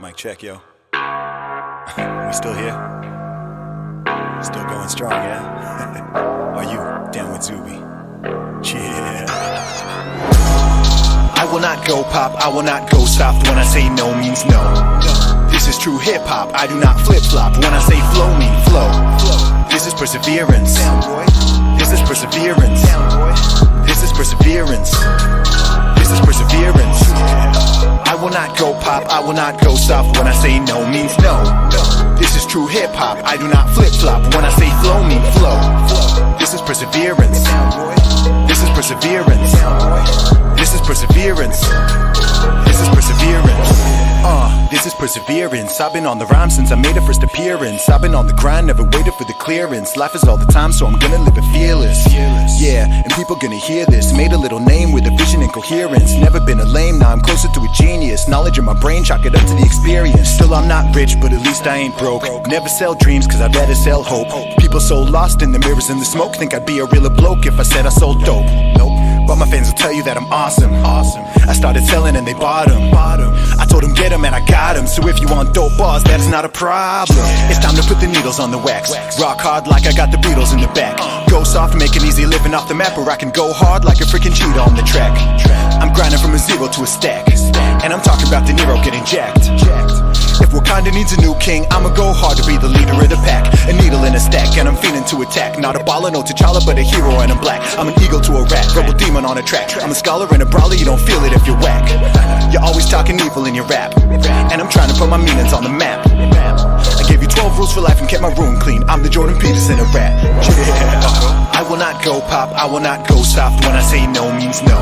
Mic check, yo. We still here? Still going strong, yeah? Are you down with Zuby? Yeah. I will not go pop, I will not go soft. When I say no means no. This is true hip-hop, I do not flip-flop. When I say flow mean flow. This is perseverance. This is perseverance. This is perseverance. This is perseverance. I will not go pop, I will not go soft. When I say no means no. This is true hip-hop, I do not flip-flop. When I say flow mean flow. This is perseverance. This is perseverance. This is perseverance. This is perseverance. This is perseverance. I've been on the rhyme since I made a first appearance. I've been on the grind, never waited for the clearance. Life is all the time, so I'm gonna live it fearless. Yeah, and people gonna hear this. Made a little name with a vision and coherence. Never been a lame, now I'm closer to a genius. Knowledge in my brain, chalk it up to the experience. Still I'm not rich, but at least I ain't broke. Never sell dreams, cause I'd rather sell hope. People so lost in the mirrors and the smoke, think I'd be a realer bloke if I said I sold dope. Nope. But my fans will tell you that I'm awesome. I started selling and they bought them. I told them get them and I got them. So if you want dope bars, that's not a problem. It's time to put the needles on the wax. Rock hard like I got the Beatles in the back. Go soft, make it easy living off the map. Or I can go hard like a freaking cheetah on the track. I'm grinding from a zero to a stack. And I'm talking about De Niro getting jacked. If Wakanda needs a new king, I'ma go hard to be the leader of the pack. A needle in a stack, and I'm feeling to attack. Not a baller, no T'Challa, but a hero and I'm black. I'm an eagle to a rat, rebel demon on a track. I'm a scholar and a brawler, you don't feel it if you're whack. You're always talking evil in your rap, and I'm trying to put my meanings on the map. I gave you 12 rules for life and kept my room clean. I'm the Jordan Peterson of rap. I will not go pop, I will not go soft. When I say no means no.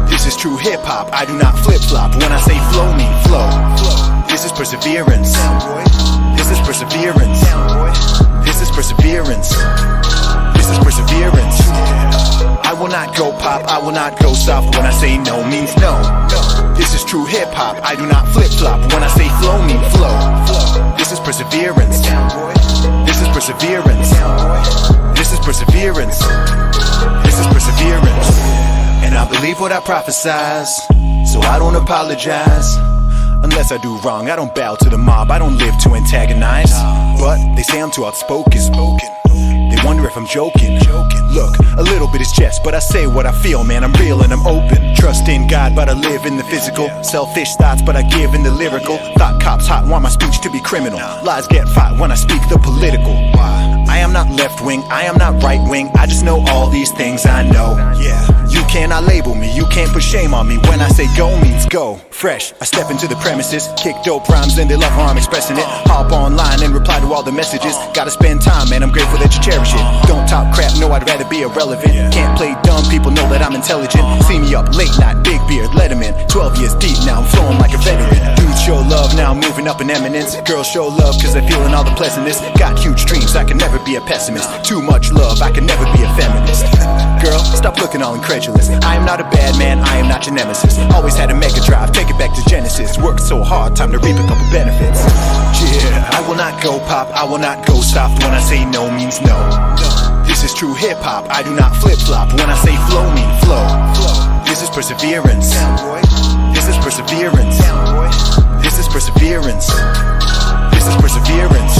This is true hip-hop, I do not flip-flop. When I say flow mean flow. This is perseverance. This is perseverance. This is perseverance. This is perseverance. I will not go pop, I will not go soft. When I say no means no. This is true hip-hop, I do not flip-flop. When I say flow mean flow. This is perseverance. This is perseverance. This is perseverance. This is perseverance. And I believe what I prophesize, so I don't apologize. Unless I do wrong, I don't bow to the mob, I don't live to antagonize. But they say I'm too outspoken. They wonder if I'm joking. Look, a little bit is jest, but I say what I feel, man, I'm real and I'm open. Trust in God, but I live in the physical. Selfish thoughts, but I give in the lyrical. Thought cops hot, want my speech to be criminal. Lies get fought when I speak the political. I am not left wing, I am not right wing. I just know all these things I know. You cannot label me, you can't put shame on me. When I say go means go. Fresh, I step into the premises, kick dope rhymes and they love how I'm expressing it. Hop online and reply to all the messages. Gotta spend time and I'm grateful that you cherish it. Don't talk crap, no, I'd rather be irrelevant. Can't play dumb, people know that I'm intelligent. See me up late night, big beard, let 'em in. 12 years deep now, I'm flowing like a veteran. Dudes show love, now I'm moving up in eminence. Girls show love cause they're feeling all the pleasantness. Got huge dreams, I can never be a pessimist. Too much love, I can never be a feminist. Girl, stop looking all incredulous. I am not a bad man, I am not your nemesis. Always had a mega drive, take it back to Genesis. Worked so hard, time to reap a couple benefits. Yeah, I will not go pop, I will not go soft. When I say no means no. This is true hip-hop, I do not flip-flop. When I say flow mean flow. This is perseverance. This is perseverance. This is perseverance. This is perseverance.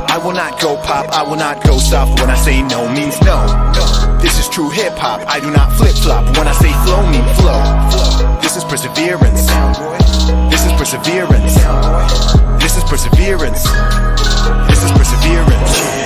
I will not go pop, I will not go soft. When I say no means no. This is true hip-hop, I do not flip-flop. When I say flow mean flow. This is perseverance. This is perseverance. This is perseverance. This is perseverance.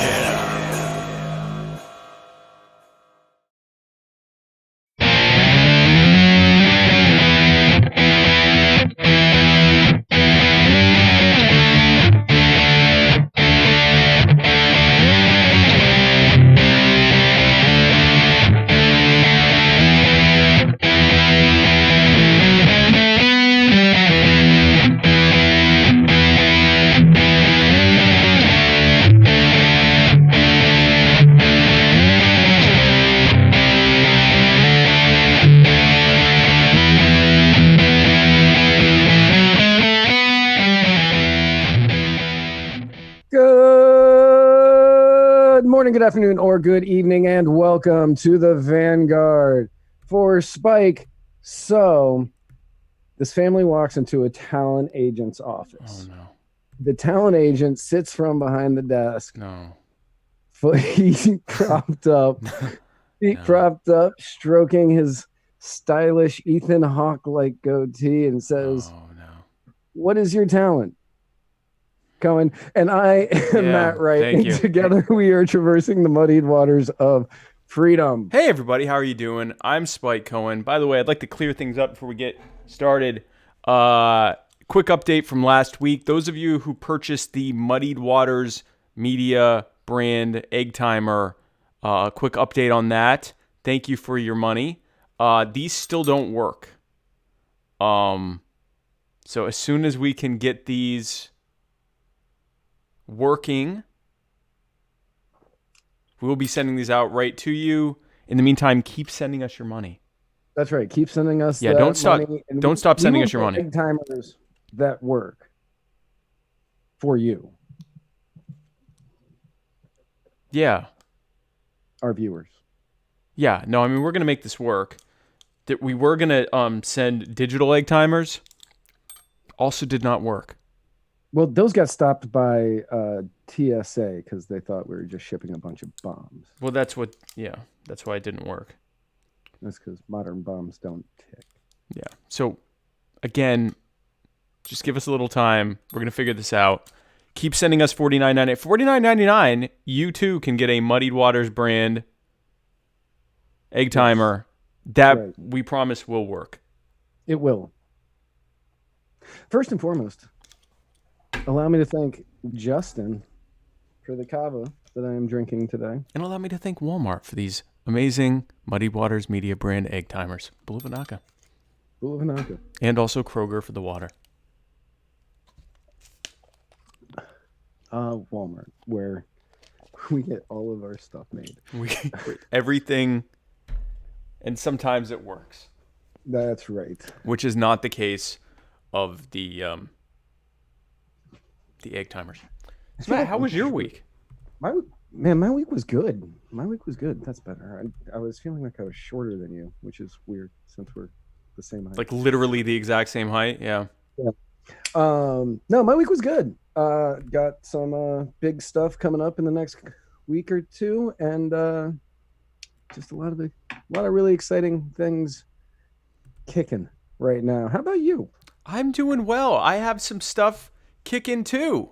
Good afternoon, or good evening, and welcome to the Vanguard for Spike. So, This family walks into a talent agent's Oh office. no. The talent agent sits from behind the desk, No. feet propped up, No. stroking his stylish Ethan Hawke-like goatee, and says, Oh no. "What is your talent?" Cohen and I am Yeah, Matt Wright, thank and you. together we are traversing the muddied waters of freedom. Hey everybody, how are you doing? I'm Spike Cohen. By the way, I'd like to clear things up before we get started. Quick update from last week. Those of you who purchased the Muddied Waters Media brand egg timer, quick update on that. Thank you for your money. These still don't work. So as soon as we can get these working, we will be sending these out right to you. In the meantime, keep sending us your money. That's right. Keep sending us Yeah, that don't stop. money. And Don't stop we sending will us your get money. egg timers that work for you, Yeah. our viewers. Yeah. No, I mean, we're going to make this work. That we were going to send digital egg timers. Also did not work. Well, those got stopped by TSA because they thought we were just shipping a bunch of bombs. Well, that's why it didn't work. That's because modern bombs don't tick. Yeah. So, again, just give us a little time. We're going to figure this out. Keep sending us $49.99. $49.99, you too can get a Muddied Waters brand egg timer that we promise will work. It will. First and foremost, allow me to thank Justin for the kava that I am drinking today. And allow me to thank Walmart for these amazing Muddied Waters Media brand egg timers. Buluvanaka. And also Kroger for the water. Walmart, where we get all of our stuff made. Everything, and sometimes it works. That's right. Which is not the case of the egg timers. So Matt, how was your week? My week was good. That's better. I was feeling like I was shorter than you, which is weird since we're the same height. Like literally the exact same height? Yeah. No, my week was good. Got some big stuff coming up in the next week or two, and just a lot of really exciting things kicking right now. How about you? I'm doing well. I have some stuff kicking too.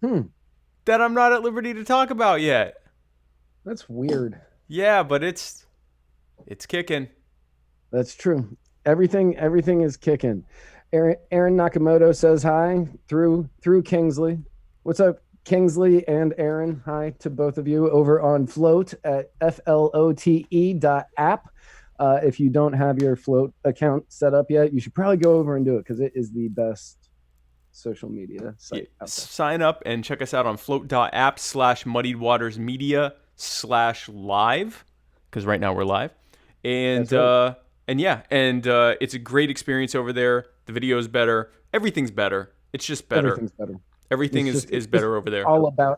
That I'm not at liberty to talk about yet. That's weird. Yeah, but it's kicking. That's true. Everything is kicking. Aaron Nakamoto says hi through Kingsley. What's up, Kingsley and Aaron? Hi to both of you over on Float at flote.app. If you don't have your Float account set up yet, you should probably go over and do it because it is the best social media site out there. Sign up and check us out on float.app/muddiedwatersmedia/live, because right now we're live. And right. It's a great experience over there. The video is better. Everything's better. It's just better. Everything's better. Everything is better over there.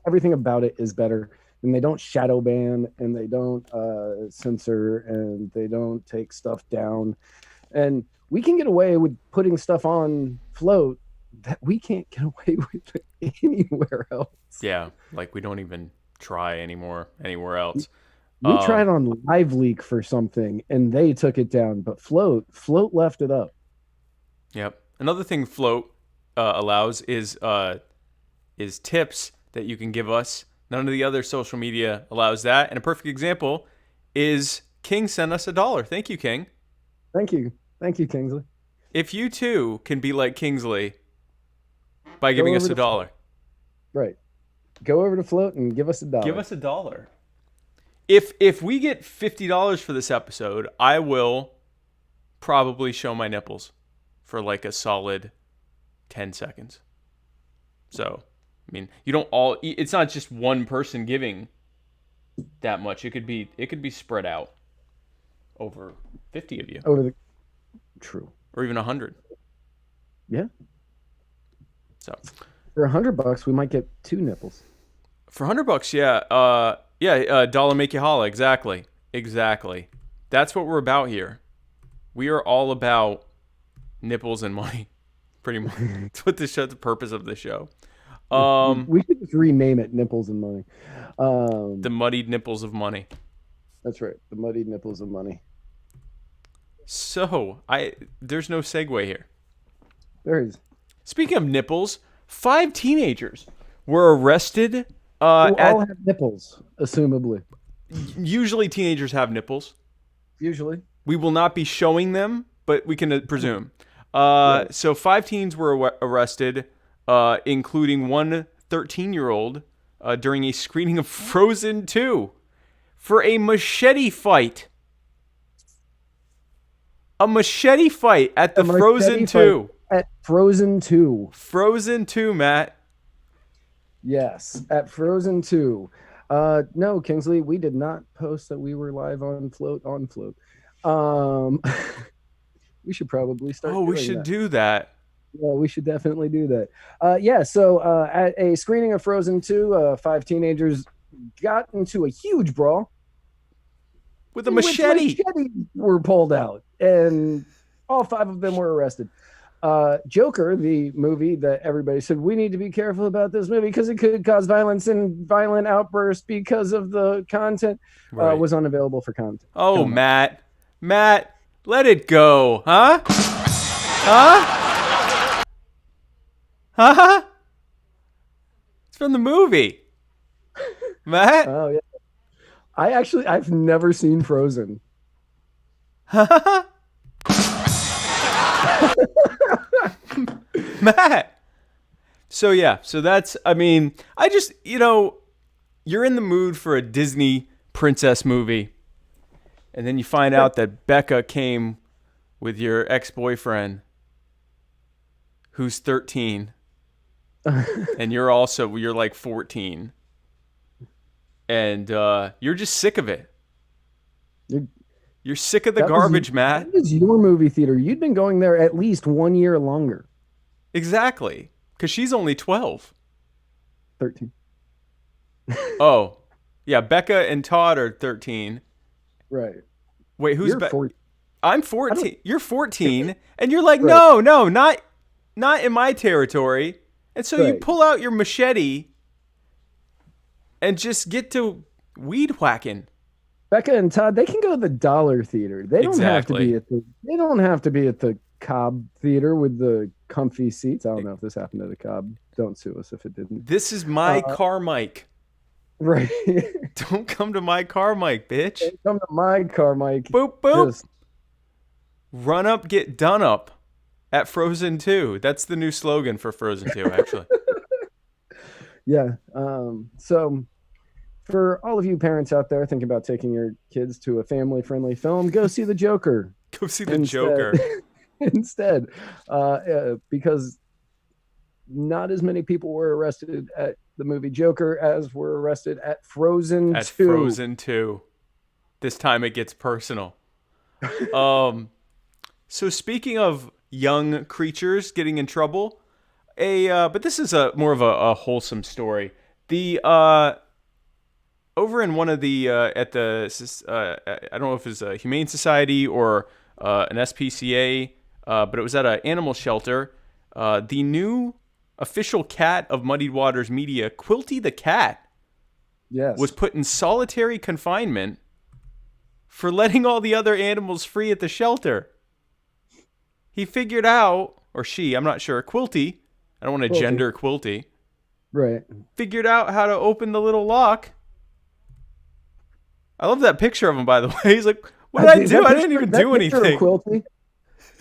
Everything about it is better. And they don't shadow ban, and they don't censor, and they don't take stuff down. And we can get away with putting stuff on Float that we can't get away with anywhere else. Yeah, like we don't even try anymore anywhere else. We tried on Live Leak for something, and they took it down. But Float left it up. Yep. Another thing Float allows is tips that you can give us. None of the other social media allows that. And a perfect example is King sent us $1. Thank you, King. Thank you, Kingsley. If you too can be like Kingsley by giving us $1. Right. Go over to Float and give us $1. Give us $1. If we get $50 for this episode, I will probably show my nipples for like a solid 10 seconds. So, I mean, it's not just one person giving that much. It could be spread out over 50 of you. True. Or even 100. Yeah. So, for $100, we might get 2 nipples. For $100, yeah. Dollar make you holla. Exactly. That's what we're about here. We are all about Nipples and money. Pretty much. That's what the purpose of the show. We should just rename it Nipples and Money. The muddied nipples of money. That's right. The muddied nipples of money. So, there's no segue here. There is. Speaking of nipples, 5 teenagers were arrested. Who all have nipples, assumably. Usually teenagers have nipples. Usually. We will not be showing them, but we can presume. So 5 teens were arrested, including one 13-year-old, during a screening of Frozen 2 for a machete fight. A machete fight at the Frozen 2. At Frozen 2. Frozen 2, Matt. Yes, at Frozen 2. No, Kingsley, we did not post that we were live on Float. We should probably start. Oh, we should do that. Yeah, we should definitely do that. So at a screening of Frozen 2, 5 teenagers got into a huge brawl. With a machete. Machetes were pulled out, and all 5 of them were arrested. Joker, the movie that everybody said, we need to be careful about this movie because it could cause violence and violent outbursts because of the content, was unavailable for content. Oh, Matt, let it go, huh? It's from the movie, Matt. Oh yeah, I've never seen Frozen. Matt. So that's, I just, you're in the mood for a Disney princess movie, and then you find out that Becca came with your ex-boyfriend who's 13, and you're like 14, and you're just sick of it. You're sick of the garbage, Matt. That was your movie theater. You'd been going there at least 1 year longer. Exactly. Because she's only 12. 13. Oh. Yeah, Becca and Todd are 13. Right. Wait, who's Becca? 14. I'm 14. You're 14. And you're like, right. No, not in my territory. And so you pull out your machete and just get to weed whacking. Becca and Todd, they can go to the Dollar Theater. They don't have to be at the Cobb Theater with the comfy seats. I don't know if this happened at the Cobb. Don't sue us if it didn't. This is my car mic. Right. Don't come to my car mic, bitch. Don't come to my car mic. Boop, boop. Run up, get done up at Frozen 2. That's the new slogan for Frozen 2, actually. Yeah. So for all of you parents out there thinking about taking your kids to a family-friendly film, go see The Joker. Go see The Joker. Instead, because not as many people were arrested at the movie Joker as were arrested at Frozen 2. At Frozen 2. This time it gets personal. So speaking of young creatures getting in trouble, but this is more of a wholesome story. The over in one of the at the I don't know if it's a Humane Society or an SPCA, but it was at an animal shelter. The new official cat of Muddied Waters Media, Quilty the cat, was put in solitary confinement for letting all the other animals free at the shelter. He figured out, or she, I'm not sure, Quilty, I don't want to gender Quilty, right? Figured out how to open the little lock. I love that picture of him, by the way. He's like, what did I do? I didn't even do anything. Quilty.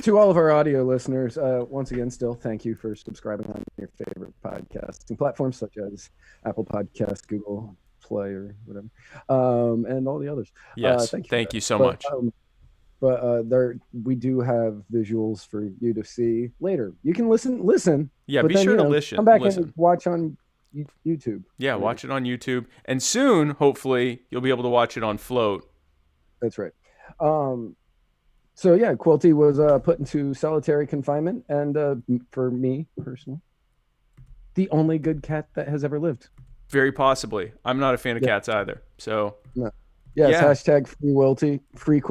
To all of our audio listeners, once again, still thank you for subscribing on your favorite podcasting platforms such as Apple Podcasts, Google Play, or whatever, and all the others. Yes, thank you so much. But we do have visuals for you to see later. You can listen. Yeah, be sure to listen. Come back and watch on YouTube. Yeah, watch it on YouTube, and soon, hopefully, you'll be able to watch it on Float. That's right. So yeah, Quilty was put into solitary confinement, and for me personally, the only good cat that has ever lived. Very possibly. I'm not a fan of cats either. So no. Yes, hashtag free Quilty. Free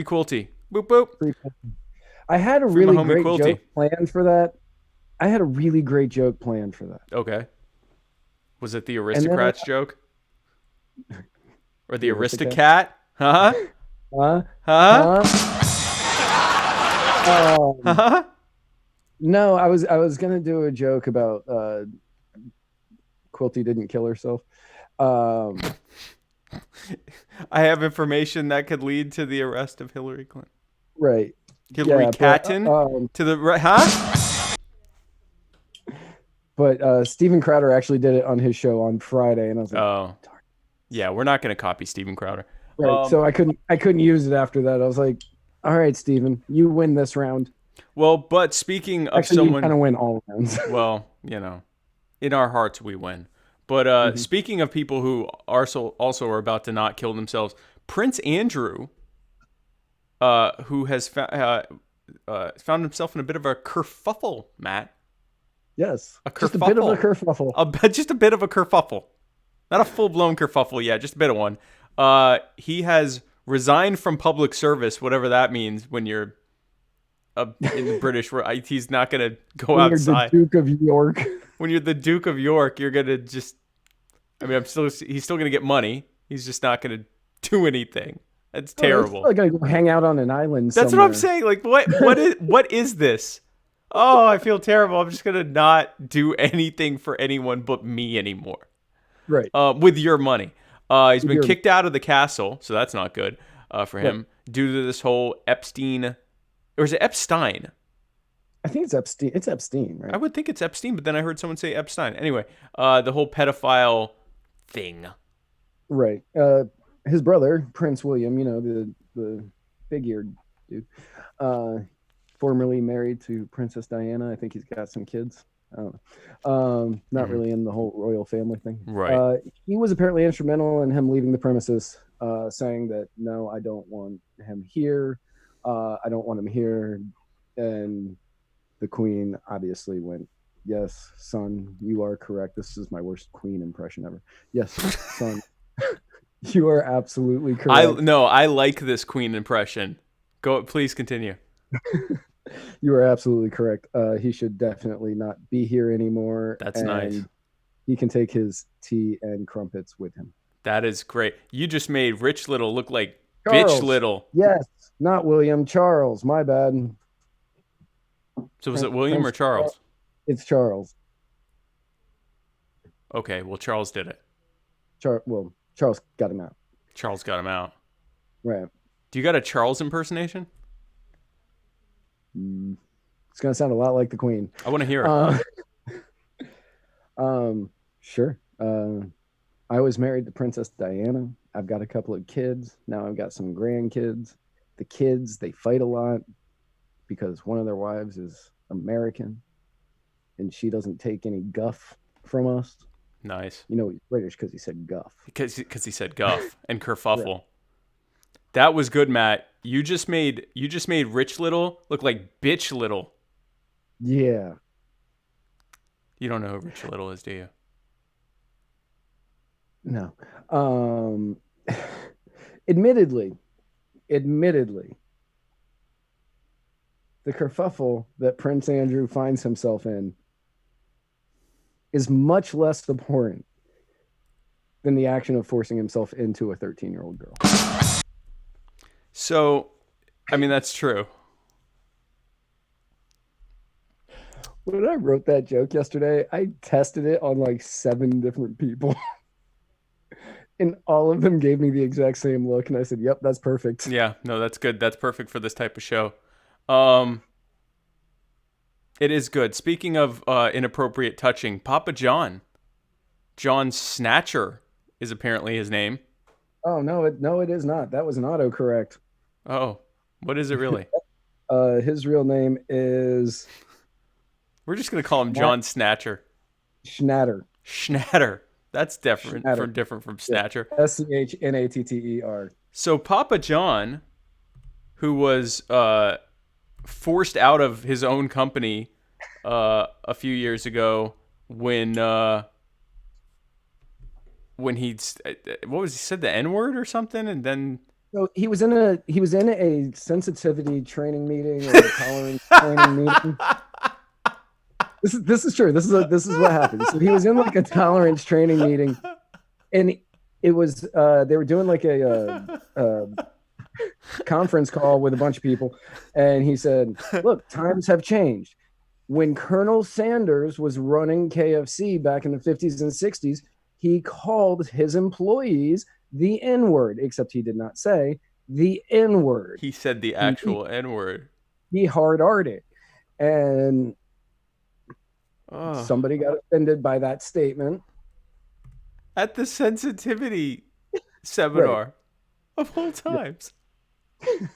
Quilty. Boop boop. Free Quilty. I had a my really homie great Quilty. joke planned for that. I had a really great joke planned for that. Okay. Was it the And then aristocrats joke? Or the The Aristocat? aristocat? Huh? Huh? Huh? Huh? No, I was gonna do a joke about Quilty didn't kill herself. Um, I have information that could lead to the arrest of Hillary Clinton. right. Hillary Yeah, Catton? To the right? Huh? but Steven Crowder actually did it on his show on Friday, and I was like, Oh. Yeah, we're not going to copy Steven Crowder. right. So I couldn't use it after that. I was like, all right, Steven, you win this round. Well, but speaking of Actually, you kind someone, of win all rounds. well, in our hearts we win. But speaking of people who also are about to not kill themselves, Prince Andrew, who has found himself in a bit of a kerfuffle, Matt. Yes, A just a bit of a kerfuffle. kerfuffle. Just a bit of a kerfuffle. Not a full-blown kerfuffle yet, just a bit of one. He has resigned from public service, whatever that means when you're in the British, he's not going to go When outside. you're the Duke of York. When you're the Duke of York, you're going to just, he's still going to get money. He's just not going to do anything. That's terrible. Like I go hang out on an island. That's somewhere. what I'm saying. Like, what is this? Oh, I feel terrible. I'm just going to not do anything for anyone but me anymore. Right. With your money. He's been kicked out of the castle, so that's not good for him, due to this whole Epstein, or is it Epstein? I think it's Epstein. It's Epstein, right? I would think it's Epstein, but then I heard someone say Epstein. Anyway, the whole pedophile thing. Right. His brother, Prince William, the big-eared dude, formerly married to Princess Diana. I think he's got some kids. I don't know. Not really in the whole royal family thing. Right. He was apparently instrumental in him leaving the premises, saying that, no, I don't want him here. I don't want him here. And the Queen obviously went, yes, son, you are correct. This is my worst Queen impression ever. Yes, son, you are absolutely correct. I like this Queen impression. Please continue. You are absolutely correct. He should definitely not be here anymore. That's nice. He can take his tea and crumpets with him. That is great. You just made Rich Little look like Charles. Bitch Little. Yes, not William. Charles. My bad. So was it William or Charles? It's Charles. Okay, well, Charles did it. Charles got him out. Charles got him out. Right. Do you got a Charles impersonation? It's gonna sound a lot like the Queen. I want to hear it. Sure. I was married to Princess Diana. I've got a couple of kids. Now I've got some grandkids. The kids, they fight a lot because one of their wives is American and she doesn't take any guff from us. Nice. He's British because he said guff. Because he said guff and kerfuffle. Yeah. That was good, Matt. You just made Rich Little look like Bitch Little. Yeah. You don't know who Rich Little is, do you? No. Admittedly, the kerfuffle that Prince Andrew finds himself in is much less abhorrent than the action of forcing himself into a 13-year-old girl. So, I mean, that's true. When I wrote that joke yesterday, I tested it on like 7 different people. And all of them gave me the exact same look. And I said, yep, that's perfect. Yeah, no, that's good. That's perfect for this type of show. It is good. Speaking of inappropriate touching, Papa John Snatcher is apparently his name. Oh, no, it is not. That was an autocorrect. Oh, what is it really? His real name is... We're just going to call him John Snatcher. Schnatter. That's different from Snatcher. Yeah. Schnatter. So Papa John, who was forced out of his own company a few years ago when he said the N-word or something, and then So he was in a sensitivity training meeting or a tolerance training meeting. This is true. This is what happened. So he was in like a tolerance training meeting, and it was they were doing like a conference call with a bunch of people, and he said, "Look, times have changed. When Colonel Sanders was running KFC back in the 50s and 60s, he called his employees the N-word, except he did not say the N-word. He said the actual N-word. He hard-R'd it. And somebody got offended by that statement. At the sensitivity seminar of all times. Yeah.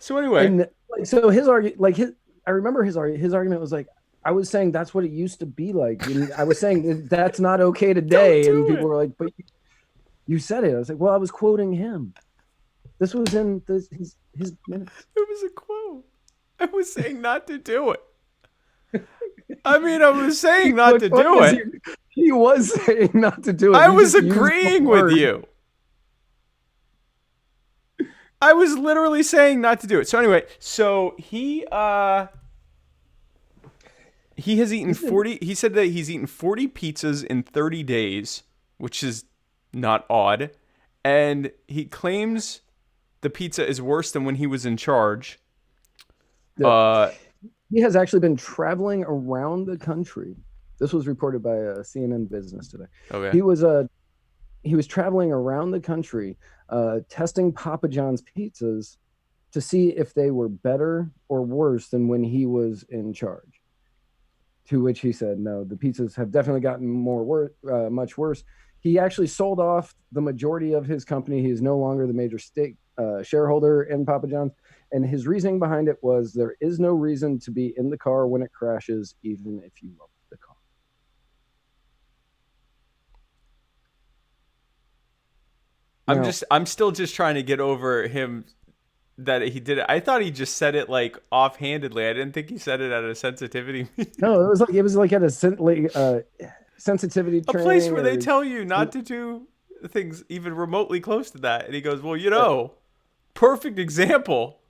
So anyway. And so his argument, like I remember his argument was like, I was saying that's what it used to be like. And I was saying that's not okay today. And people were like, but you said it. I was like, well, I was quoting him. This was in his minutes. It was a quote. I was saying not to do it. I mean, I was saying not to do it. He was saying not to do it. I was agreeing with you. I was literally saying not to do it. So anyway, so he has eaten 40. He said that he's eaten 40 pizzas in 30 days, which is not odd. And he claims the pizza is worse than when he was in charge. He has actually been traveling around the country. This was reported by CNN Business today. Okay. He was traveling around the country, testing Papa John's pizzas to see if they were better or worse than when he was in charge. To which he said, no, the pizzas have definitely gotten much worse. He actually sold off the majority of his company. He is no longer the major stake shareholder in Papa John's. And his reasoning behind it was there is no reason to be in the car when it crashes, even if you love the car. I'm still just trying to get over him that he did it. I thought he just said it like offhandedly. I didn't think he said it at a sensitivity meeting. No, it was like at a sensitivity training, a place where they tell you not to do things even remotely close to that. And he goes, well, perfect example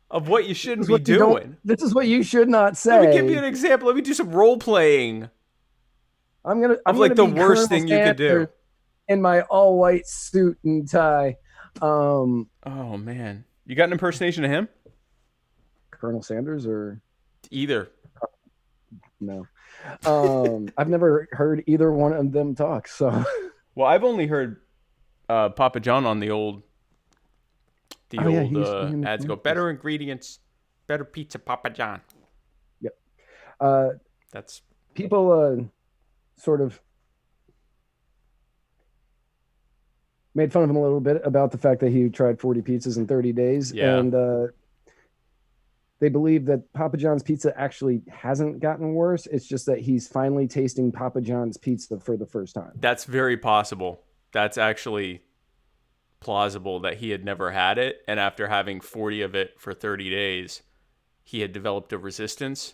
of what you shouldn't be doing. This is what you should not say. Let me give you an example. Let me do some role playing. I'm gonna the worst thing you could do. In my all white suit and tie. Oh man, you got an impersonation of him? Colonel Sanders or either? No. I've never heard either one of them talk. So. Well, I've only heard Papa John on the old ads go, better ingredients, better pizza, Papa John. Yep. That's people sort of made fun of him a little bit about the fact that he tried 40 pizzas in 30 days. Yeah. And they believe that Papa John's pizza actually hasn't gotten worse. It's just that he's finally tasting Papa John's pizza for the first time. That's very possible. That's actually plausible that he had never had it. And after having 40 of it for 30 days, he had developed a resistance.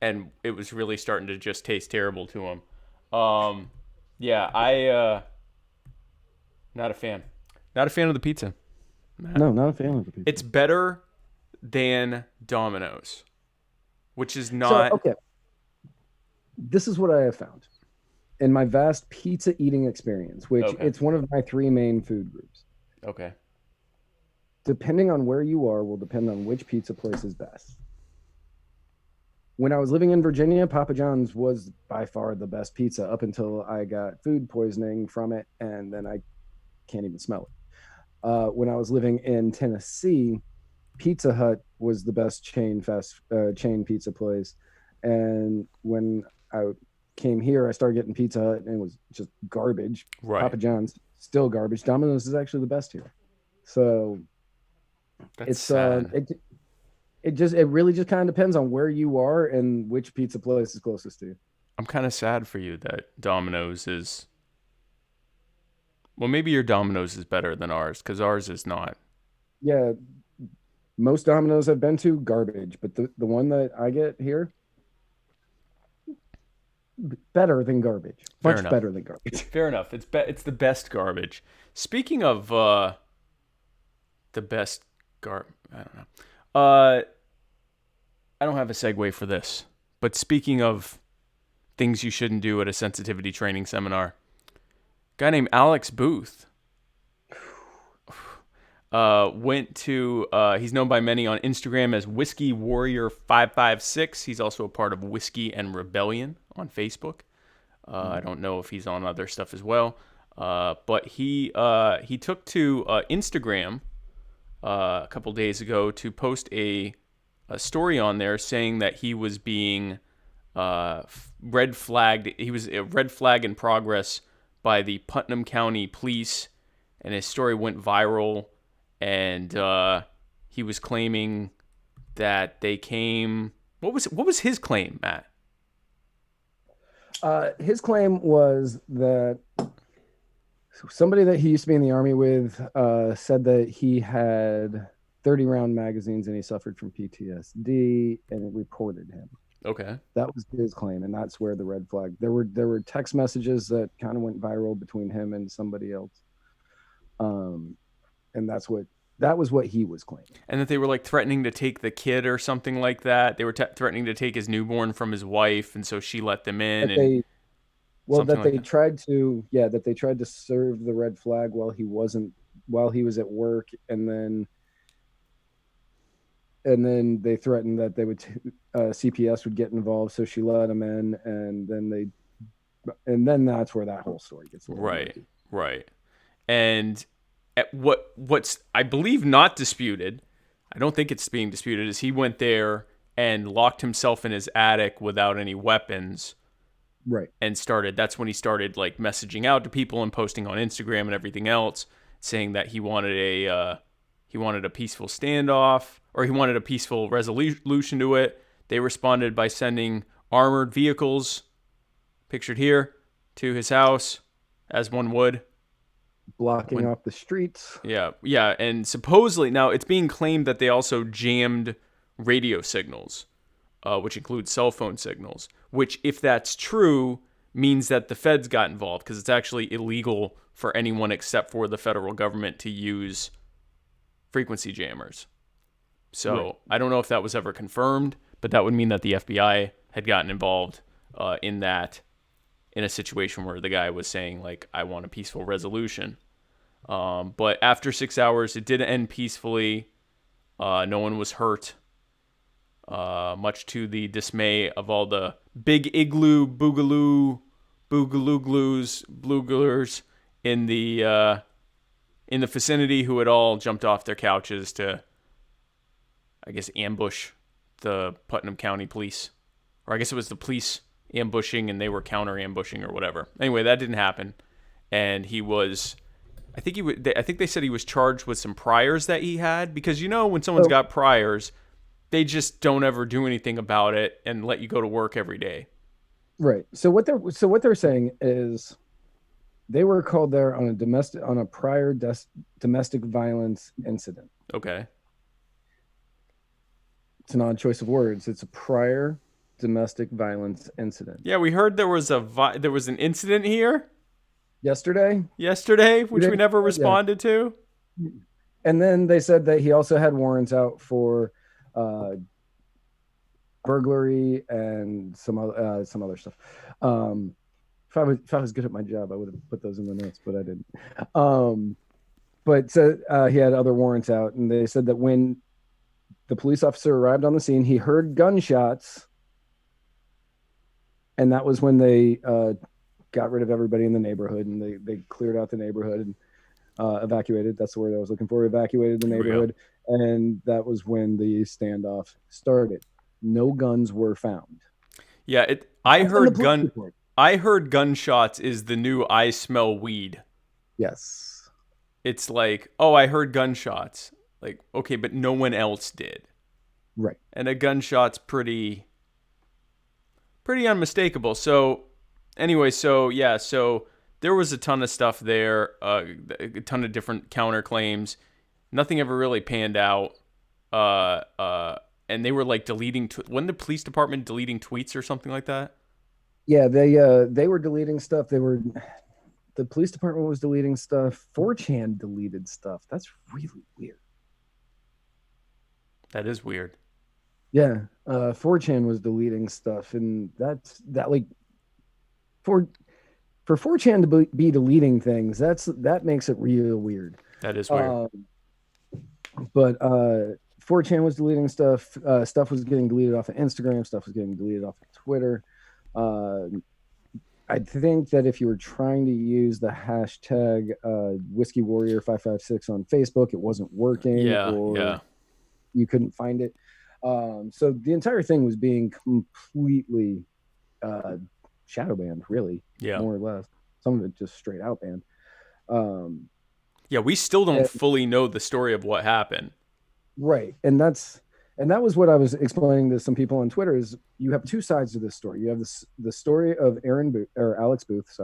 And it was really starting to just taste terrible to him. Not a fan. Not a fan of the pizza. No, not a fan of the pizza. It's better than Domino's, which is not... So, okay. This is what I have found in my vast pizza eating experience, which it's one of my 3 main food groups. Okay. Depending on where you are will depend on which pizza place is best. When I was living in Virginia, Papa John's was by far the best pizza up until I got food poisoning from it, and then I can't even smell it. When I was living in Tennessee, Pizza Hut was the best chain pizza place, and when I came here, I started getting Pizza Hut, and it was just garbage. Right. Papa John's still garbage. Domino's is actually the best here. So that's sad. It really just kind of depends on where you are and which pizza place is closest to you. I'm kind of sad for you that Domino's is... Well, maybe your Domino's is better than ours, because ours is not. Yeah, most Domino's I've been to, garbage. But the one that I get here, better than garbage. Much better than garbage. Fair enough. It's the best garbage. Speaking of the best I don't know. I don't have a segue for this, but speaking of things you shouldn't do at a sensitivity training seminar, a guy named Alex Booth went to, he's known by many on Instagram as Whiskey Warrior 556. He's also a part of Whiskey and Rebellion on Facebook. I don't know if he's on other stuff as well. But he took to Instagram a couple days ago to post a story on there saying that he was being red flagged. He was a red flag in progress by the Putnam County police, and his story went viral. And he was claiming that they came. What was his claim, Matt? His claim was that somebody that he used to be in the Army with said that he had 30-round magazines and he suffered from PTSD, and it reported him. Okay. That was his claim, and that's where the red flag. There were text messages that kind of went viral between him and somebody else. And that was what he was claiming. And that they were like threatening to take the kid or something like that. They were threatening to take his newborn from his wife, and so she let them in. They tried to serve the red flag while he was at work, and then they threatened that they would CPS would get involved, so she let him in, and then that's where that whole story gets right. And what's I believe not disputed, I don't think it's being disputed, is he went there and locked himself in his attic without any weapons. Right. And that's when he started like messaging out to people and posting on Instagram and everything else, saying that he wanted a peaceful standoff, or he wanted a peaceful resolution to it. They responded by sending armored vehicles, pictured here, to his house, as one would. Blocking off the streets. Yeah, and supposedly, now it's being claimed that they also jammed radio signals, which include cell phone signals, which, if that's true, means that the feds got involved, because it's actually illegal for anyone except for the federal government to use frequency jammers. So right. I don't know if that was ever confirmed, but that would mean that the FBI had gotten involved in a situation where the guy was saying, like, I want a peaceful resolution. But after 6 hours, it did end peacefully. No one was hurt, much to the dismay of all the big igloo boogaloo-glues in the vicinity, who had all jumped off their couches to, I guess, ambush the Putnam County police. Or I guess it was the police ambushing and they were counter-ambushing or whatever. Anyway, that didn't happen. And he was, I think they said he was charged with some priors that he had, because when someone's got priors, they just don't ever do anything about it and let you go to work every day. Right. So what they're saying is they were called there on a prior domestic violence incident. Okay. It's an odd choice of words. It's a prior domestic violence incident. Yeah, we heard there was an incident here yesterday, which we never responded to. And then they said that he also had warrants out for burglary and some other stuff. If I was good at my job, I would have put those in the notes, but I didn't. But he had other warrants out, and they said that when the police officer arrived on the scene, he heard gunshots, and that was when they got rid of everybody in the neighborhood, and they cleared out the neighborhood and evacuated. That's the word I was looking for. Evacuated the neighborhood, and that was when the standoff started. No guns were found. Yeah, I heard gunshots is the new I smell weed. Yes. It's like, I heard gunshots. Like, okay, but no one else did. Right. And a gunshot's pretty unmistakable. So anyway, so there was a ton of stuff there, a ton of different counterclaims. Nothing ever really panned out. And they were like deleting, wasn't the police department deleting tweets or something like that? Yeah, they were deleting stuff. The police department was deleting stuff. 4chan deleted stuff. That's really weird. That is weird. Yeah, 4chan was deleting stuff, and that like for 4chan to be deleting things, that makes it real weird. That is weird. But 4chan was deleting stuff. Stuff was getting deleted off of Instagram. Stuff was getting deleted off of Twitter. I think that if you were trying to use the hashtag Whiskey Warrior 556 on Facebook, it wasn't working, or you couldn't find it. So the entire thing was being completely shadow banned, really, more or less. Some of it just straight out banned. We still don't fully know the story of what happened. Right, and that was what I was explaining to some people on Twitter. Is you have two sides to this story. You have the story of Alex Booth,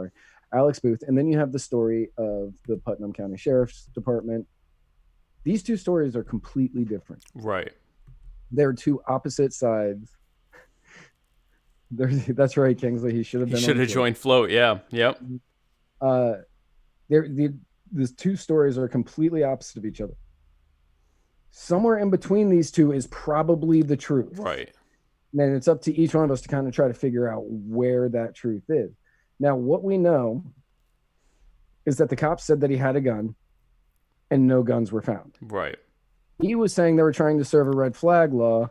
and then you have the story of the Putnam County Sheriff's Department. These two stories are completely different. Right. They're two opposite sides. That's right, Kingsley. He should have joined Float. Yeah. Yep. The two stories are completely opposite of each other. Somewhere in between these two is probably the truth. Right. And it's up to each one of us to kind of try to figure out where that truth is. Now, what we know is that the cops said that he had a gun and no guns were found. Right. He was saying they were trying to serve a red flag law,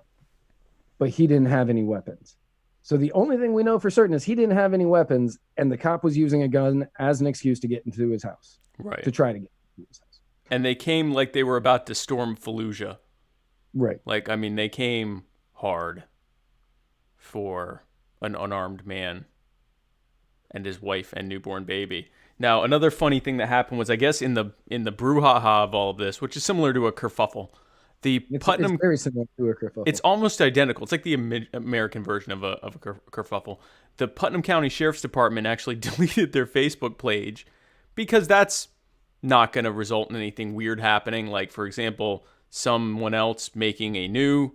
but he didn't have any weapons. So the only thing we know for certain is he didn't have any weapons, and the cop was using a gun as an excuse to get into his house. Right. To try to get into his house. And they came like they were about to storm Fallujah. Right. Like, I mean, they came hard for an unarmed man and his wife and newborn baby. Now, another funny thing that happened was, I guess, in the brouhaha of all of this, which is similar to a kerfuffle, it's very similar to a kerfuffle. It's almost identical. It's like the American version of a kerfuffle. The Putnam County Sheriff's Department actually deleted their Facebook page because that's not going to result in anything weird happening. Like, for example, someone else making a new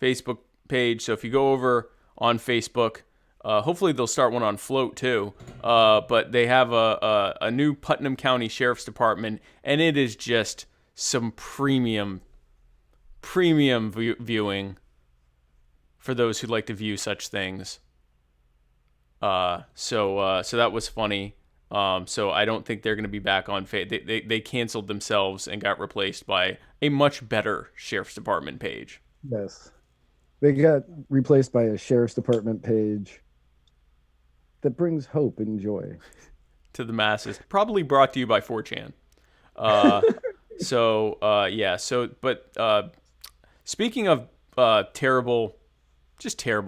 Facebook page. So if you go over on Facebook, hopefully they'll start one on Float too. But they have a new Putnam County Sheriff's Department, and it is just some premium viewing for those who like to view such things. So that was funny. So I don't think they're going to be back on they canceled themselves and got replaced by a much better Sheriff's Department page. Yes. They got replaced by a Sheriff's Department page that brings hope and joy to the masses. Probably brought to you by 4chan. But speaking of terrible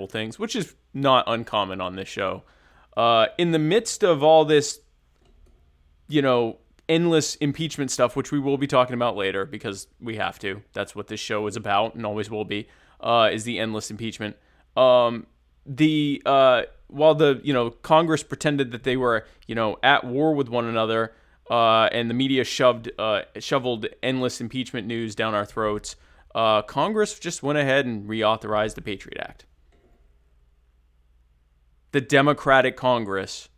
things, which is not uncommon on this show, in the midst of all this, endless impeachment stuff, which we will be talking about later because we have to. That's what this show is about and always will be, is the endless impeachment. While the Congress pretended that they were, at war with one another, and the media shoveled endless impeachment news down our throats, Congress just went ahead and reauthorized the Patriot Act. The Democratic Congress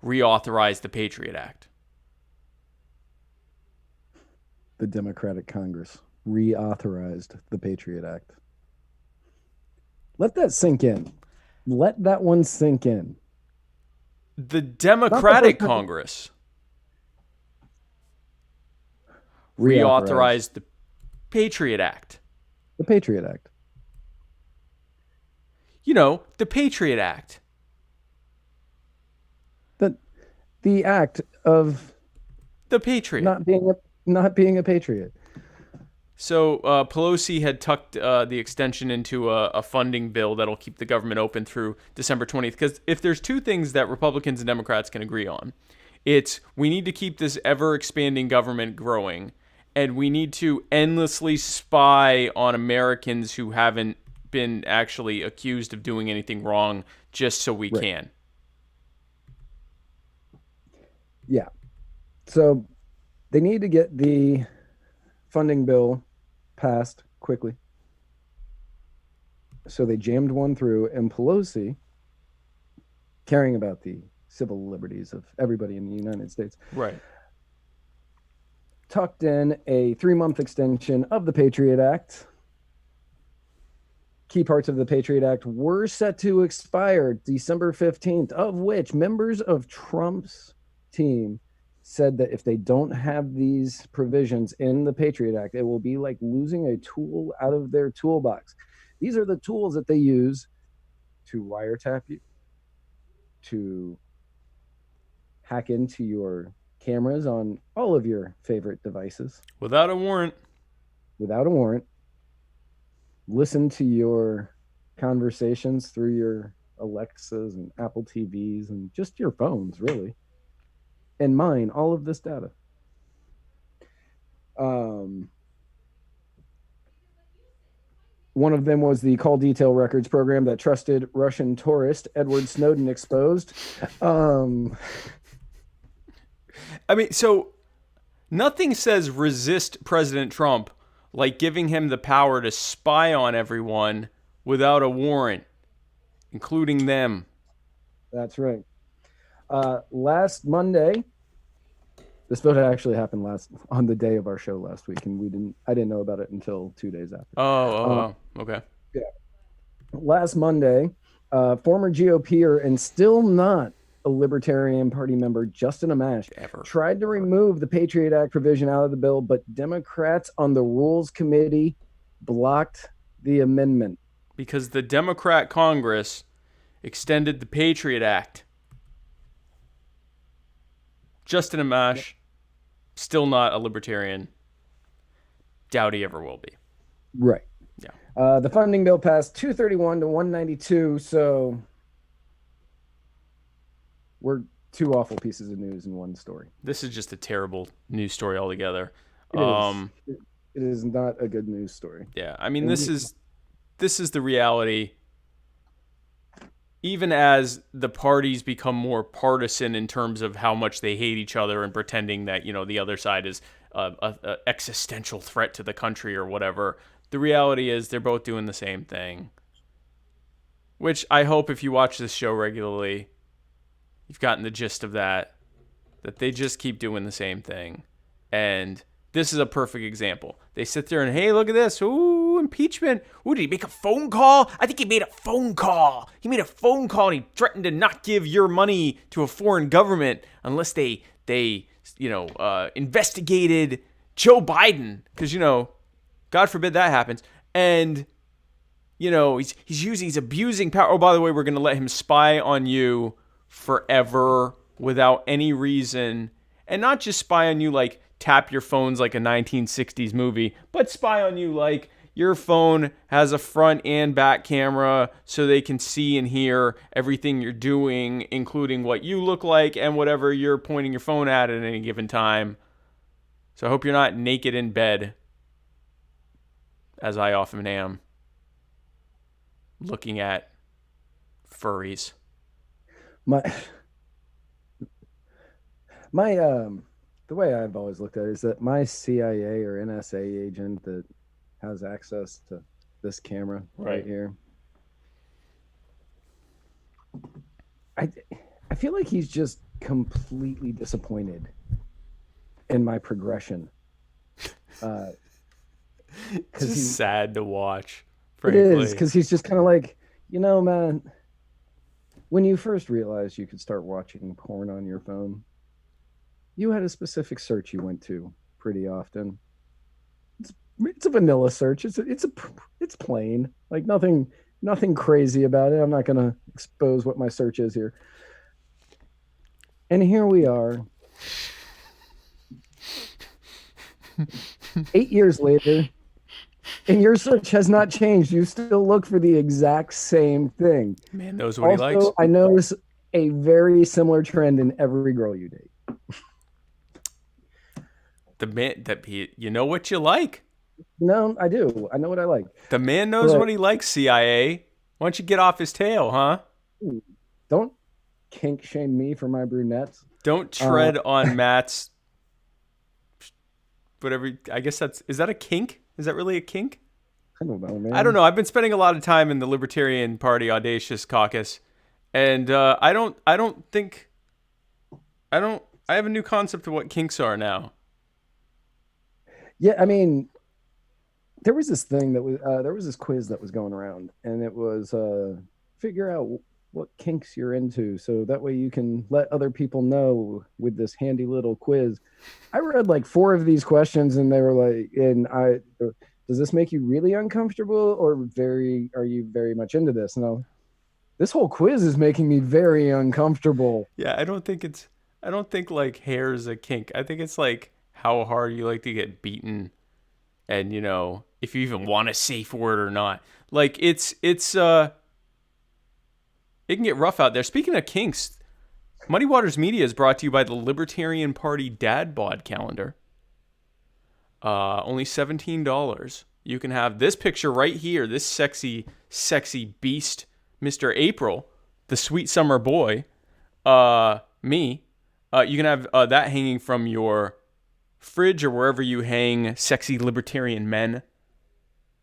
reauthorized the Patriot Act. The Democratic Congress reauthorized the Patriot Act. Let that sink in. Let that one sink in. The Democratic Congress reauthorized the Patriot Act. The Patriot Act. The Patriot Act. The act of the Patriot not being a patriot. So Pelosi had tucked the extension into a funding bill that'll keep the government open through December 20th. Because if there's two things that Republicans and Democrats can agree on, it's we need to keep this ever-expanding government growing, and we need to endlessly spy on Americans who haven't been actually accused of doing anything wrong just so we can. Yeah. So they need to get the funding bill passed quickly. So they jammed one through, and Pelosi, caring about the civil liberties of everybody in the United States, tucked in a 3-month extension of the Patriot Act. Key parts of the Patriot Act were set to expire December 15th, of which members of Trump's team said that if they don't have these provisions in the Patriot Act, it will be like losing a tool out of their toolbox. These are the tools that they use to wiretap you, to hack into your cameras on all of your favorite devices Without a warrant. Listen to your conversations through your Alexas and Apple TVs and just your phones, really, and mine all of this data. One of them was the call detail records program that trusted Russian tourist Edward Snowden exposed. I mean, so nothing says resist President Trump like giving him the power to spy on everyone without a warrant, including them. That's right. Last Monday, this vote actually happened on the day of our show last week, and I didn't know about it until 2 days after. Okay. Yeah. Last Monday, former GOPer and still not a Libertarian Party member, Justin Amash, tried to remove the Patriot Act provision out of the bill, but Democrats on the Rules Committee blocked the amendment. Because the Democrat Congress extended the Patriot Act. Justin Amash, still not a Libertarian. Doubt he ever will be. Right. Yeah. The funding bill passed 231 to 192, so we're two awful pieces of news in one story. This is just a terrible news story altogether. It is not a good news story. Yeah, I mean, this is the reality. Even as the parties become more partisan in terms of how much they hate each other and pretending that, the other side is a existential threat to the country or whatever, the reality is they're both doing the same thing. Which I hope if you watch this show regularly, you've gotten the gist of that they just keep doing the same thing. And this is a perfect example. They sit there and, hey, look at this. Ooh, impeachment. Ooh, did he make a phone call? I think he made a phone call. He made a phone call and he threatened to not give your money to a foreign government unless they investigated Joe Biden. Because, God forbid that happens. And, he's abusing power. Oh, by the way, we're going to let him spy on you forever without any reason. And not just spy on you like tap your phones like a 1960s movie, but spy on you like your phone has a front and back camera so they can see and hear everything you're doing, including what you look like and whatever you're pointing your phone at any given time. So I hope you're not naked in bed, as I often am, looking at furries. The way I've always looked at it is that my CIA or NSA agent that has access to this camera right here, I feel like he's just completely disappointed in my progression. It's just sad to watch, frankly. It is, because he's just kind of like, man, when you first realized you could start watching porn on your phone, you had a specific search you went to pretty often. It's a vanilla search. It's plain, like nothing crazy about it. I'm not gonna expose what my search is here. And here we are, 8 years later, and your search has not changed. You still look for the exact same thing. Man knows what he likes. I notice a very similar trend in every girl you date. The man you know what you like. No, I do. I know what I like. The man knows what he likes, CIA. Why don't you get off his tail, huh? Don't kink shame me for my brunettes. Don't tread on Matt's whatever. I guess is that a kink? Is that really a kink? I don't know, man. I don't know. I've been spending a lot of time in the Libertarian Party Audacious Caucus, and I have a new concept of what kinks are now. Yeah, I mean, there was this thing that was there was this quiz that was going around, and it was figure out what kinks you're into, so that way you can let other people know with this handy little quiz. I read like four of these questions, and they were like, and I, does this make you really uncomfortable, or are you very much into this? And this whole quiz is making me very uncomfortable. Yeah, I don't think like hair is a kink. I think it's like how hard you like to get beaten, and if you even want a safe word or not. Like it can get rough out there. Speaking of kinks, Muddy Waters Media is brought to you by the Libertarian Party Dad Bod Calendar. Only $17. You can have this picture right here, this sexy, sexy beast, Mr. April, the sweet summer boy, me. You can have that hanging from your fridge or wherever you hang sexy libertarian men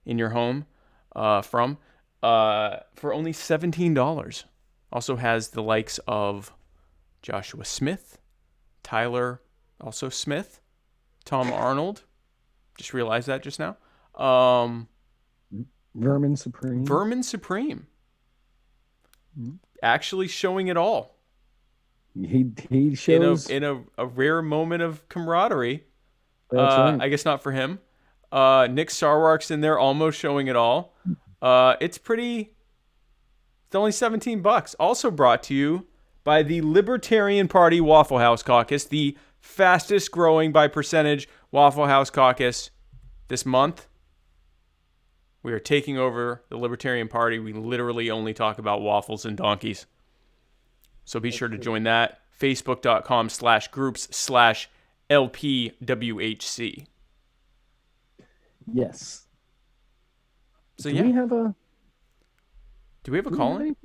in your home for only $17. Also has the likes of Joshua Smith, Tyler, also Smith, Tom Arnold. Just realized that just now. Vermin Supreme. Vermin Supreme. Actually showing it all. He shows in a rare moment of camaraderie. That's right. I guess not for him. Nick Sarwark's in there, almost showing it all. It's only $17. Also brought to you by the Libertarian Party Waffle House Caucus, the fastest growing by percentage Waffle House Caucus this month. We are taking over the Libertarian Party. We literally only talk about waffles and donkeys. So be sure to join that. Facebook.com/groups/LPWHC. Yes. So Do yeah. we have a Do we have a call-in?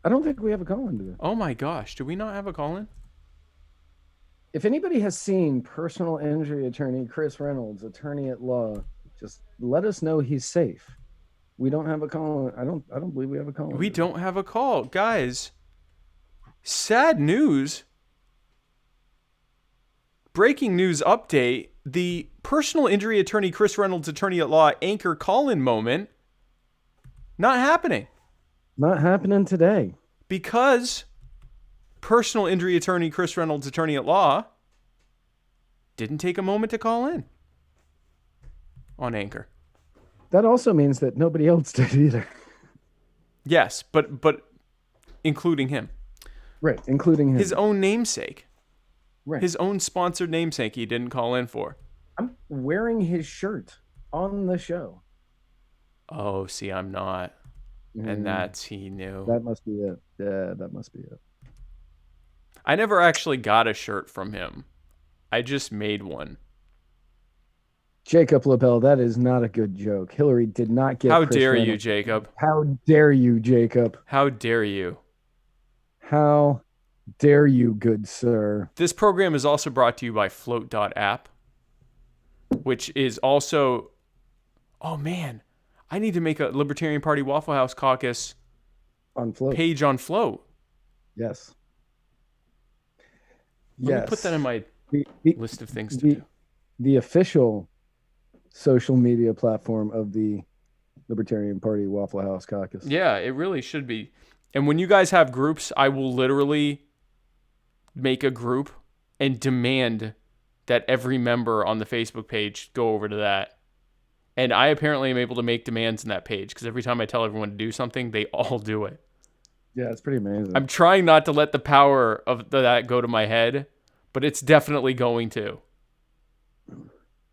I don't think we have a call-in today. Oh my gosh. Do we not have a call-in? If anybody has seen personal injury attorney Chris Reynolds, attorney at law, just let us know he's safe. We don't have a call. I don't believe we have a call. We don't have a call. Guys, sad news. Breaking news update. The personal injury attorney Chris Reynolds, attorney at law, anchor call-in moment, not happening. Not happening today. Because personal injury attorney Chris Reynolds, attorney at law, didn't take a moment to call in on Anchor. That also means that nobody else did either. Yes, but including him. Right, including him. His own namesake. Right. His own sponsored namesake he didn't call in for. I'm wearing his shirt on the show. Oh, see, I'm not. And he knew. That must be it. Yeah, that must be it. I never actually got a shirt from him. I just made one. Jacob LaBelle, that is not a good joke. Hillary did not get. How Chris dare Reynolds. you, Jacob? How dare you, Jacob? How dare you? How dare you, good sir? This program is also brought to you by Float.app, which is also... Oh, man. I need to make a Libertarian Party Waffle House Caucus on Float page on Float. Yes. Let me put that in my list of things to do. The official social media platform of the Libertarian Party Waffle House Caucus. Yeah, it really should be. And when you guys have groups, I will literally make a group and demand that every member on the Facebook page go over to that. And I apparently am able to make demands in that page because every time I tell everyone to do something, they all do it. Yeah, it's pretty amazing. I'm trying not to let the power of that go to my head, but it's definitely going to.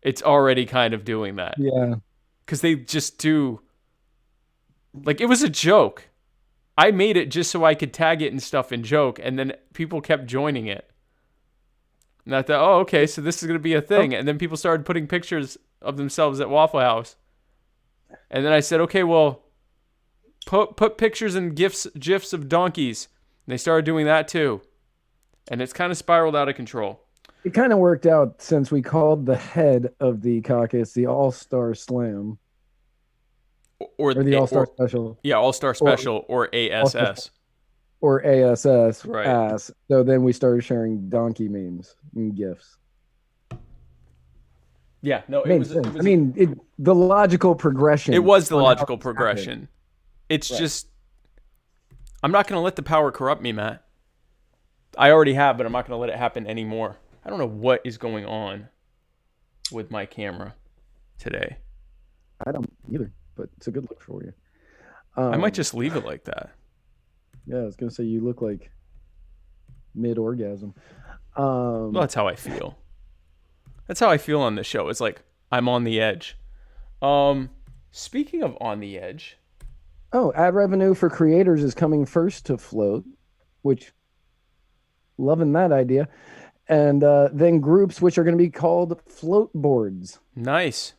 It's already kind of doing that. Yeah. Because they just do... Like, it was a joke. I made it just so I could tag it and stuff and joke, and then people kept joining it. And I thought, oh, okay, so this is going to be a thing. And then people started putting pictures of themselves at Waffle House. And then I said, okay, well, put pictures and GIFs of donkeys. And they started doing that too. And it's kind of spiraled out of control. It kind of worked out since we called the head of the caucus the All-Star Slam. Or the All-Star Special. Yeah, All-Star Special or ASS. Or ASS. Right. Ass. So then we started sharing donkey memes and GIFs. Yeah, no, it Made was. sense. The logical progression. It was the on how logical this progression. happened. It's Right. just, I'm not going to let the power corrupt me, Matt. I already have, but I'm not going to let it happen anymore. I don't know what is going on with my camera today. I don't either, but it's a good look for you. I might just leave it like that. Yeah, I was gonna say you look like mid-orgasm. Well, that's how I feel. That's how I feel on this show. It's like I'm on the edge. Speaking of on the edge, Oh, ad revenue for creators is coming first to float, which loving that idea. And then groups, which are going to be called float boards. nice.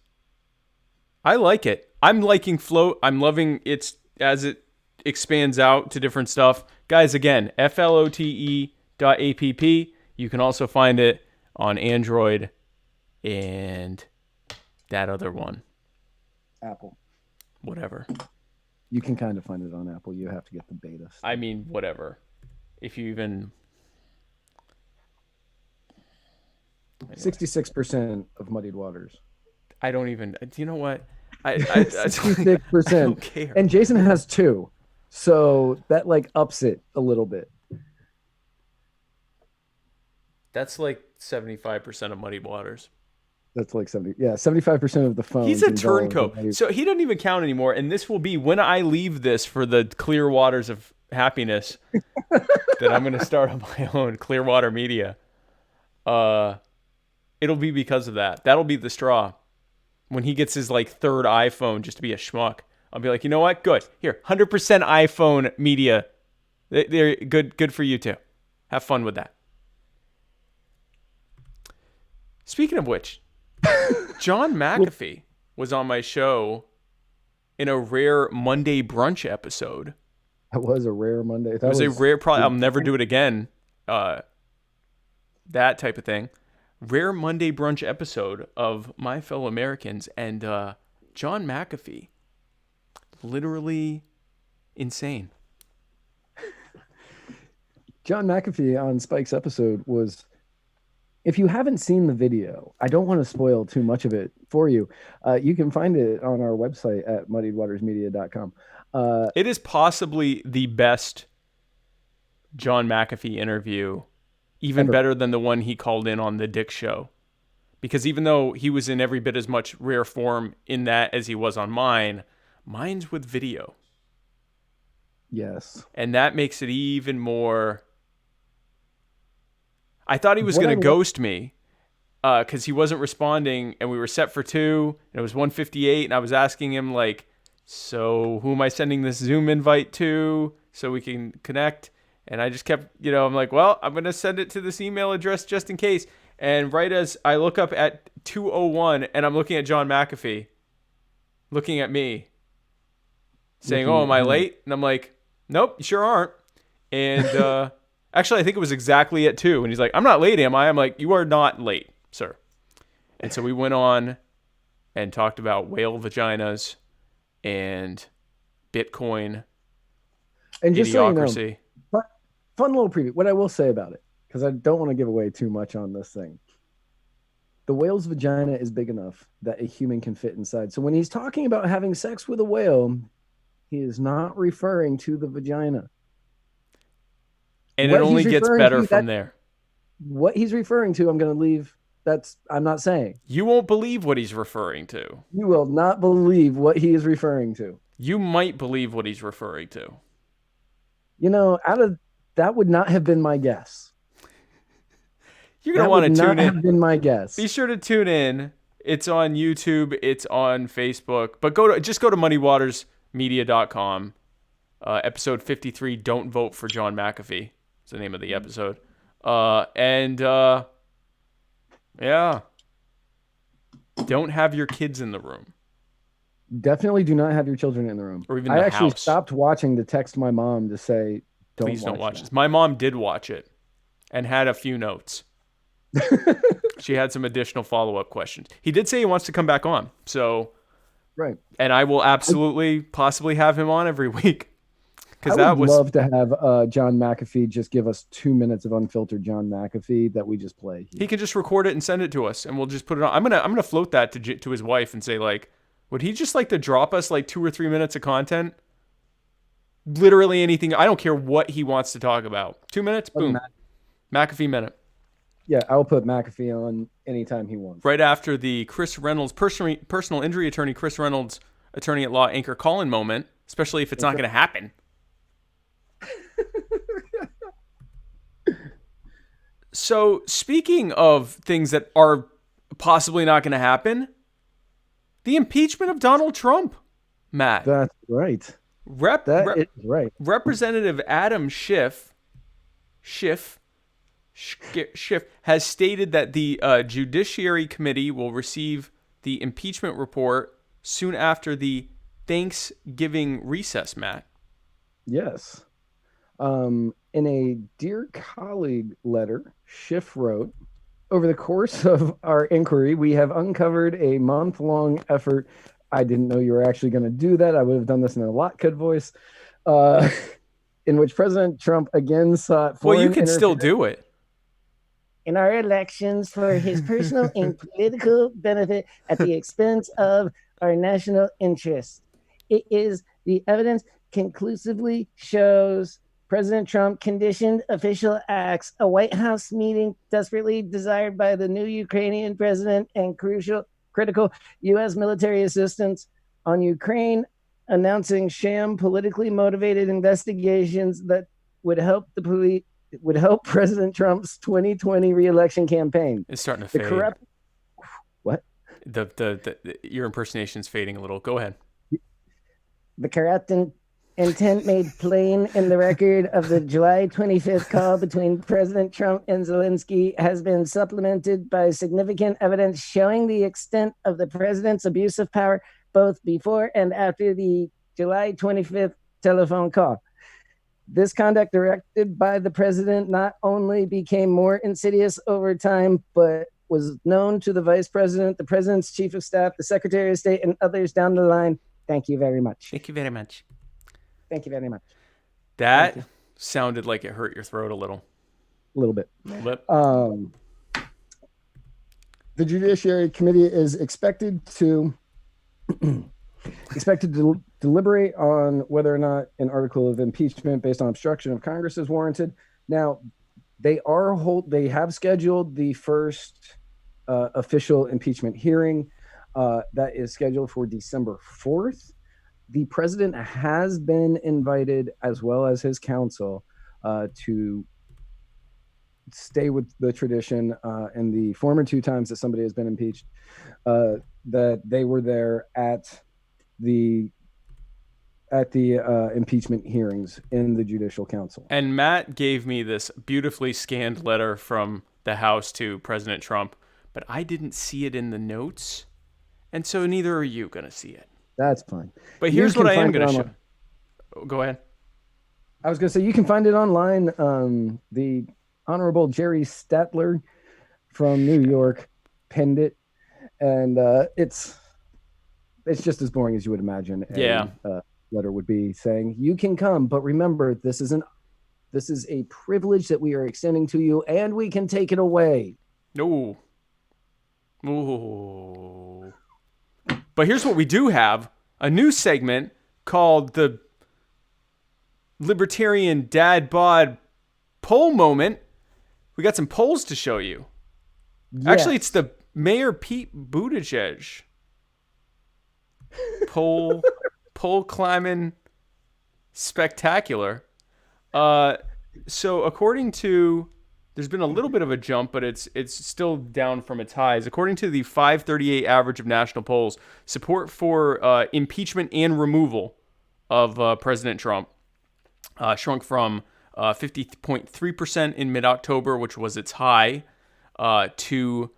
I like it. I'm liking Float. I'm loving it as it expands out to different stuff. Guys, again, flote.app. You can also find it on Android and that other one. Apple. Whatever. You can kind of find it on Apple. You have to get the beta stuff. I mean, whatever. If you even... 66% of Muddied Waters. I don't even... Do you know what? I 66%. don't care. And Jason has 2. So that like ups it a little bit. That's like 75% of Muddy Waters. That's like 75% of the phones. He's a involved turncoat. in So he doesn't even count anymore. And this will be when I leave this for the clear waters of happiness that I'm going to start on my own, Clearwater Media. It'll be because of that. That'll be the straw. When he gets his like third iPhone just to be a schmuck, I'll be like, you know what? Good. Here, 100% iPhone media. They're good for you too. Have fun with that. Speaking of which, John McAfee was on my show in a rare Monday brunch episode. That was a rare Monday. It was a rare, probably I'll never do it again. That type of thing. Rare Monday brunch episode of My Fellow Americans, and John McAfee, literally insane. John McAfee on Spike's episode was, if you haven't seen the video, I don't want to spoil too much of it for you. You can find it on our website at muddiedwatersmedia.com. It is possibly the best John McAfee interview, even better than the one he called in on the Dick Show. Because even though he was in every bit as much rare form in that as he was on mine's with video. Yes. And that makes it even more... I thought he was going to ghost me because he wasn't responding, and we were set for 2, and it was 1:58, and I was asking him, like, so who am I sending this Zoom invite to so we can connect? And I just kept, I'm like, well, I'm going to send it to this email address just in case. And right as I look up at 2:01, and I'm looking at John McAfee, looking at me, saying, am I late? And I'm like, nope, you sure aren't. And actually, I think it was exactly at 2. And he's like, I'm not late, am I? I'm like, you are not late, sir. And so we went on and talked about whale vaginas and Bitcoin, and just idiocracy. So you know, fun little preview. What I will say about it, because I don't want to give away too much on this thing. The whale's vagina is big enough that a human can fit inside. So when he's talking about having sex with a whale, he is not referring to the vagina. And it only gets better from there. What he's referring to, I'm going to leave. I'm not saying. You won't believe what he's referring to. You will not believe what he is referring to. You might believe what he's referring to. That would not have been my guess. You're going to want to tune in. That would not have been my guess. Be sure to tune in. It's on YouTube. It's on Facebook. But just go to muddywatersmedia.com. Episode 53, Don't Vote for John McAfee. It's the name of the episode. Yeah. Don't have your kids in the room. Definitely do not have your children in the room. Or even I the actually house. stopped watching to text my mom to say, please don't watch this. My mom did watch it and had a few notes. She had some additional follow-up questions. He did say he wants to come back on. So, right. And I will absolutely, possibly have him on every week. because I that would was love to have John McAfee just give us 2 minutes of unfiltered John McAfee that we just play. he can just record it and send it to us, and we'll just put it on. I'm gonna float that to his wife and say, like, would he just like to drop us like 2 or 3 minutes of content? Literally anything. I don't care what he wants to talk about. 2 minutes, boom, McAfee minute. Yeah, I'll put McAfee on anytime he wants. Right after the Chris Reynolds personal injury attorney, Chris Reynolds attorney at law anchor Colin moment, especially if it's not going to happen. So, speaking of things that are possibly not going to happen, the impeachment of Donald Trump, Matt. That's right. Is right. Representative Adam Schiff has stated that the Judiciary Committee will receive the impeachment report soon after the Thanksgiving recess, Matt. Yes. In a Dear Colleague letter, Schiff wrote, over the course of our inquiry, we have uncovered a month-long effort. I didn't know you were actually going to do that. I would have done this in a Lockwood voice, in which President Trump again sought foreign Well, you can still do it. In our elections for his personal and political benefit at the expense of our national interest. It is the evidence conclusively shows President Trump conditioned official acts, a White House meeting desperately desired by the new Ukrainian president, and critical U.S. military assistance on Ukraine, announcing sham politically motivated investigations that would help President Trump's 2020 re-election campaign. It's starting to fade. What? Your impersonation's fading a little. Go ahead. The corrupt intent made plain in the record of the July 25th call between President Trump and Zelensky has been supplemented by significant evidence showing the extent of the president's abuse of power both before and after the July 25th telephone call. This conduct directed by the president not only became more insidious over time, but was known to the vice president, the president's chief of staff, the secretary of state, and others down the line. Thank you very much. Thank you very much. Thank you very much. That sounded like it hurt your throat a little. A little bit. A little bit. The Judiciary Committee is expected to deliberate on whether or not an article of impeachment based on obstruction of Congress is warranted. Now, they have scheduled the first official impeachment hearing that is scheduled for December 4th. The president has been invited, as well as his counsel, to stay with the tradition in the former 2 times that somebody has been impeached, that they were there at the impeachment hearings in the Judicial Council. And Matt gave me this beautifully scanned letter from the House to President Trump, but I didn't see it in the notes, and so neither are you going to see it. That's fine. But here's what I am going to show. Go ahead. I was going to say, you can find it online. The Honorable Jerry Statler from New York penned it, and it's just as boring as you would imagine. A letter would be saying, you can come, but remember, this is a privilege that we are extending to you, and we can take it away. No. Ooh. But here's what we do have, a new segment called the Libertarian Dad Bod Poll Moment. We got some polls to show you. Yes. Actually, it's the Mayor Pete Buttigieg poll climbing spectacular. So according to, there's been a little bit of a jump, but it's still down from its highs. According to the 538 average of national polls, support for impeachment and removal of President Trump shrunk from 50.3% in mid-October, which was its high, to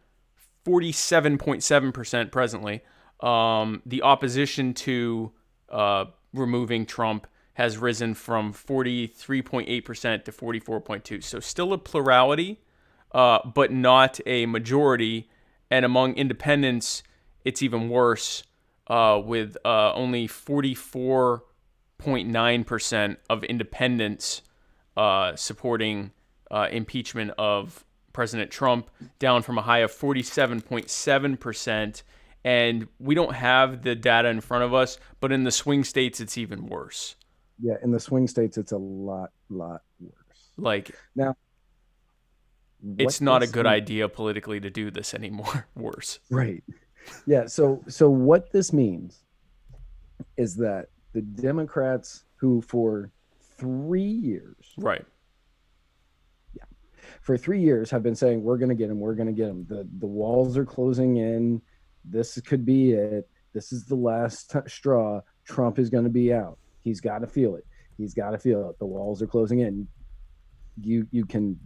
47.7% presently. The opposition to removing Trump has risen from 43.8% to 44.2%. So still a plurality, but not a majority. And among independents, it's even worse, with only 44% 0.9% of independents supporting impeachment of President Trump, down from a high of 47.7%. And we don't have the data in front of us, but in the swing states, it's even worse. Yeah, in the swing states, it's a lot worse. Like, now, it's not a good idea politically to do this anymore. Worse. Right. Yeah. So what this means is that the Democrats, who for 3 years, right, for 3 years have been saying, we're going to get him, we're going to get him. The walls are closing in. This could be it. This is the last straw. Trump is going to be out. He's got to feel it. He's got to feel it. The walls are closing in. You can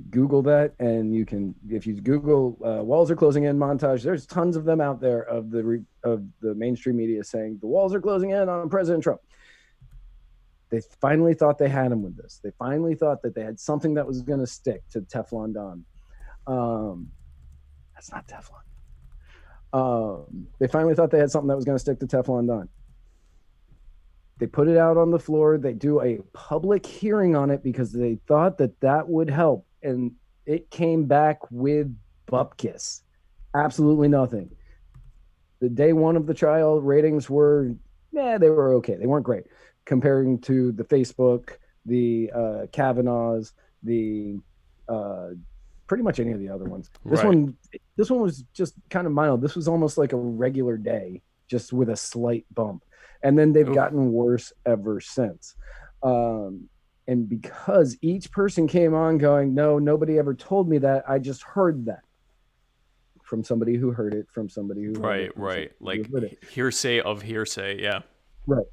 Google that, and you can, if you Google walls are closing in montage, there's tons of them out there of the mainstream media saying the walls are closing in on President Trump. They finally thought they had him with this. They finally thought that they had something that was going to stick to Teflon Don. That's not Teflon. They finally thought they had something that was going to stick to Teflon Don. They put it out on the floor. They do a public hearing on it because they thought that would help. And it came back with bupkis. Absolutely nothing. The day one of the trial, ratings were, they were okay. They weren't great. Comparing to the Facebook, the Kavanaughs, the pretty much any of the other ones. This one was just kind of mild. This was almost like a regular day, just with a slight bump. And then they've gotten worse ever since. And because each person came on going, no, nobody ever told me that. I just heard that from somebody who heard it, from somebody who heard it. Right. Like hearsay of hearsay. Yeah. Right.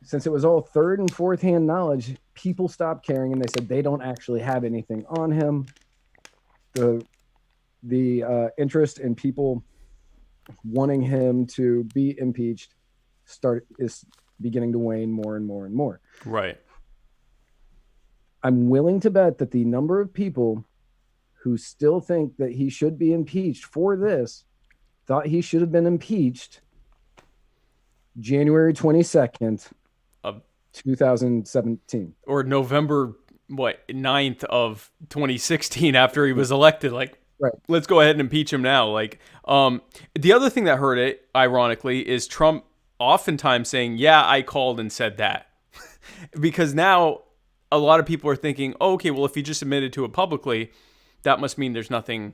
Since it was all third and fourth hand knowledge, people stopped caring, and they said they don't actually have anything on him. The interest in people wanting him to be impeached is beginning to wane more and more and more. Right. I'm willing to bet that the number of people who still think that he should be impeached for this thought he should have been impeached January 22nd of 2017 or November 9th of 2016 after he was elected. Like, right. Let's go ahead and impeach him now. Like, the other thing that hurt it, ironically, is Trump oftentimes saying, yeah, I called and said that. Because now a lot of people are thinking, oh, okay, well, if he just admitted to it publicly, that must mean there's nothing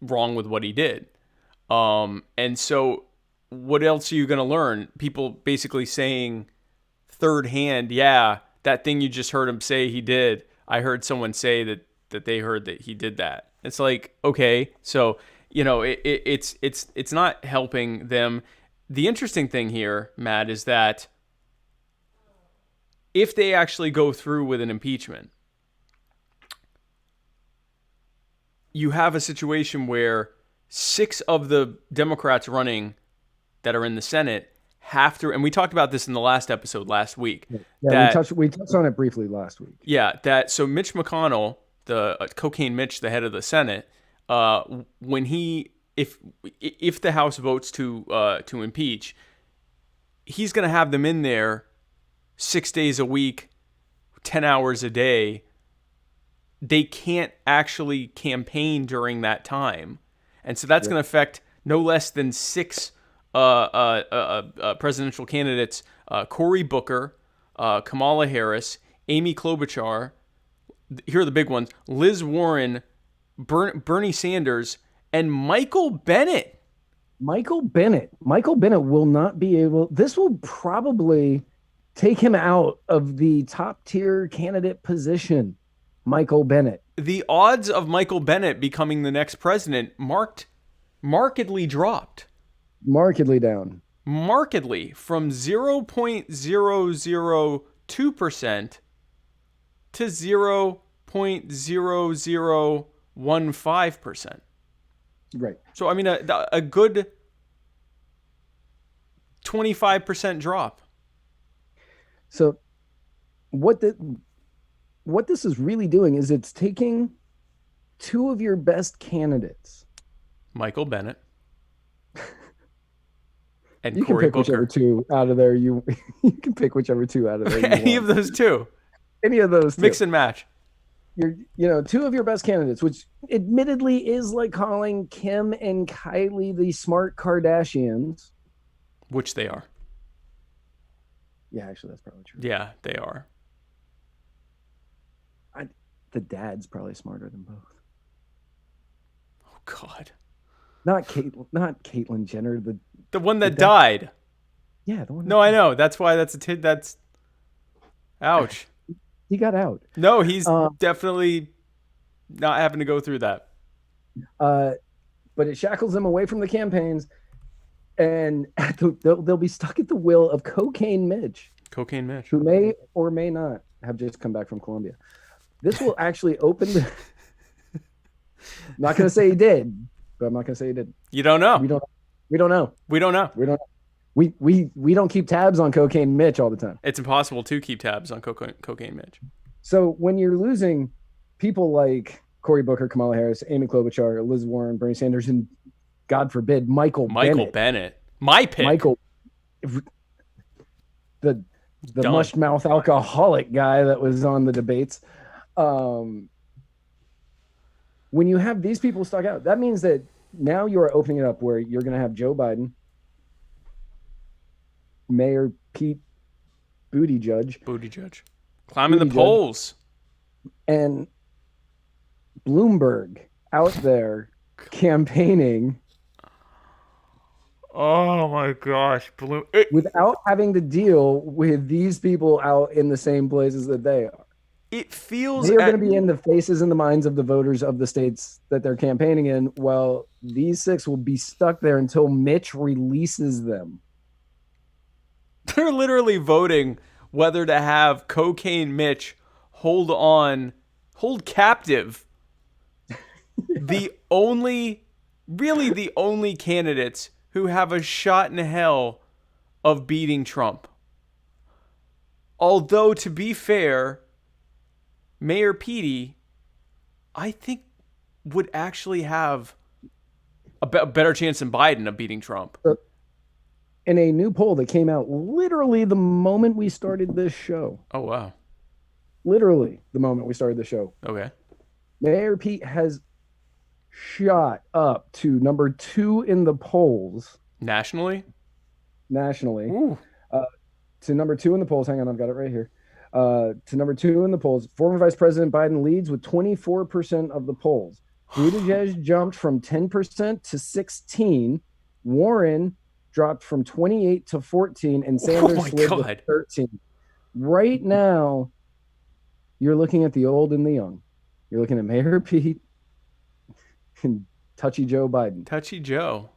wrong with what he did. And so what else are you going to learn? People basically saying third hand, yeah, that thing you just heard him say he did. I heard someone say that they heard that he did that. It's like, okay, so, it's not helping them. The interesting thing here, Matt, is that if they actually go through with an impeachment, you have a situation where 6 of the Democrats running that are in the Senate have to, and we talked about this in the last episode last week. Yeah, we touched on it briefly last week. Yeah, so Mitch McConnell, the Cocaine Mitch, the head of the Senate, when if the House votes to impeach, he's going to have them in there 6 days a week, 10 hours a day. They can't actually campaign during that time. And so that's going to affect no less than 6 presidential candidates, Cory Booker, Kamala Harris, Amy Klobuchar. Here are the big ones: Liz Warren, Bernie Sanders, and Michael Bennett. Michael Bennett will not be able. This will probably take him out of the top tier candidate position. Michael Bennett. The odds of Michael Bennett becoming the next president markedly dropped. Markedly down. Markedly, from 0.002% to 0.0015%. Right. So, I mean, a good 25% drop. So what this is really doing is it's taking 2 of your best candidates, Michael Bennett and You can Cory pick whichever Booker. two out of there. You can pick whichever two out of there. Any of those two. Any of those two. Mix and match. Two of your best candidates, which admittedly is like calling Kim and Kylie the smart Kardashians. Which they are. Yeah, actually, that's probably true. Yeah, they are. The dad's probably smarter than both. Oh, God. Not Caitlyn Jenner. The one that died. Yeah, the one. No, I know. That's why that's ouch. He got out. No, he's definitely not having to go through that. But it shackles them away from the campaigns, and they'll be stuck at the will of Cocaine Mitch. Cocaine Mitch. Who may or may not have just come back from Colombia. This will actually open the... I'm not going to say he did, but I'm not going to say he did. You don't know. We don't know. We don't know. We don't know. We don't keep tabs on Cocaine Mitch all the time. It's impossible to keep tabs on Cocaine Mitch. So when you're losing people like Cory Booker, Kamala Harris, Amy Klobuchar, Liz Warren, Bernie Sanders, and God forbid, Michael Bennett. My pick. Michael, the mush mouth alcoholic guy that was on the debates. When you have these people stuck out, that means that now you are opening it up where you're going to have Joe Biden, Mayor Pete Buttigieg, climbing the polls, and Bloomberg out there campaigning. Oh my gosh, without having to deal with these people out in the same places that they are. It feels they're going to be in the faces and the minds of the voters of the states that they're campaigning in, while these 6 will be stuck there until Mitch releases them. They're literally voting whether to have Cocaine Mitch hold captive the only candidates who have a shot in hell of beating Trump. Although, to be fair, Mayor Petey, I think, would actually have a better chance than Biden of beating Trump. In a new poll that came out literally the moment we started this show. Oh, wow. Literally the moment we started the show. Okay. Mayor Pete has shot up to number 2 in the polls. Nationally. To number 2 in the polls. Hang on, I've got it right here. To number 2 in the polls. Former Vice President Biden leads with 24% of the polls. Buttigieg jumped from 10% to 16%. Warren dropped from 28 to 14, and Sanders slid to 13. Right now, you're looking at the old and the young. You're looking at Mayor Pete and Touchy Joe Biden. Touchy Joe,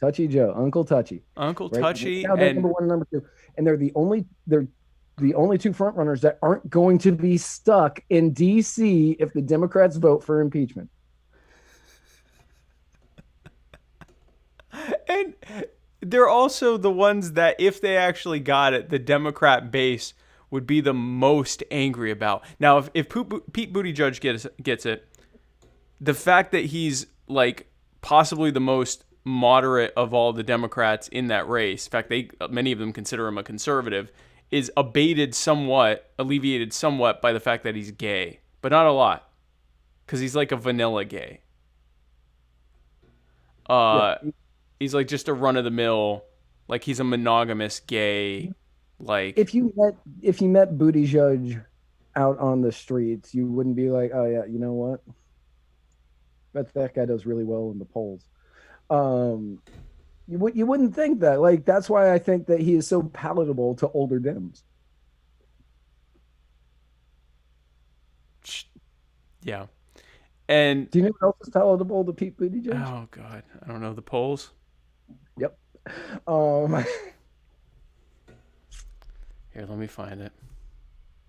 Uncle Touchy. Touchy, now they're number 1 and number 2, and they're the only 2 front runners that aren't going to be stuck in D.C. if the Democrats vote for impeachment. And they're also the ones that, if they actually got it, the Democrat base would be the most angry about. Now, if Pete Buttigieg gets it, the fact that he's like possibly the most moderate of all the Democrats in that race, in fact, many of them consider him a conservative, is alleviated somewhat by the fact that he's gay, but not a lot, because he's like a vanilla gay. He's like just a run of the mill, like he's a monogamous gay. Like if you met Buttigieg out on the streets, you wouldn't be like, oh yeah, you know what? Bet that guy does really well in the polls. You wouldn't think that. Like, that's why I think that he is so palatable to older Dems. Yeah. And do you know what else is palatable to Pete Buttigieg? Oh God, I don't know, the polls. Yep. Here, let me find it.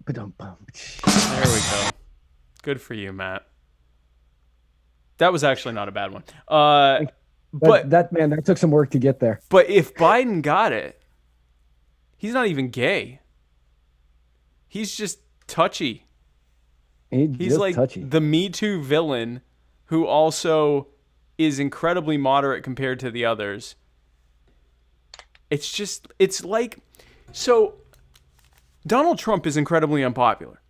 There we go. Good for you, Matt. That was actually not a bad one. But that took some work to get there. But if Biden got it, he's not even gay. He's just touchy. He's like touchy. The Me Too villain who also is incredibly moderate compared to the others. It's like, so Donald Trump is incredibly unpopular.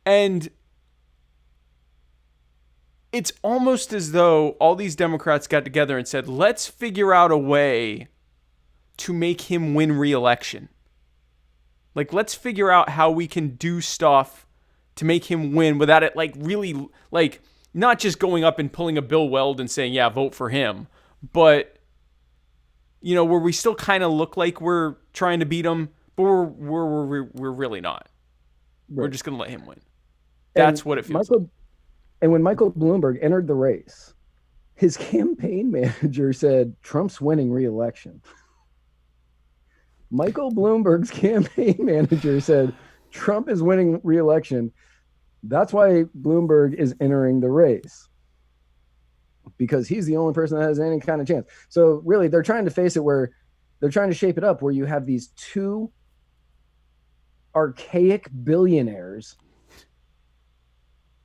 And it's almost as though all these Democrats got together and said, let's figure out a way to make him win re-election. Like, let's figure out how we can do stuff to make him win without it, like, really, like, not just going up and pulling a Bill Weld and saying, yeah, vote for him, but, you know, where we still kind of look like we're trying to beat him, but we're really not. Right. We're just going to let him win. That's what it feels like. And when Michael Bloomberg entered the race, his campaign manager said, Trump's winning re-election. Michael Bloomberg's campaign manager said, Trump is winning re-election. That's why Bloomberg is entering the race, because he's the only person that has any kind of chance. So really, they're trying to face it where they're trying to shape it up where you have these two archaic billionaires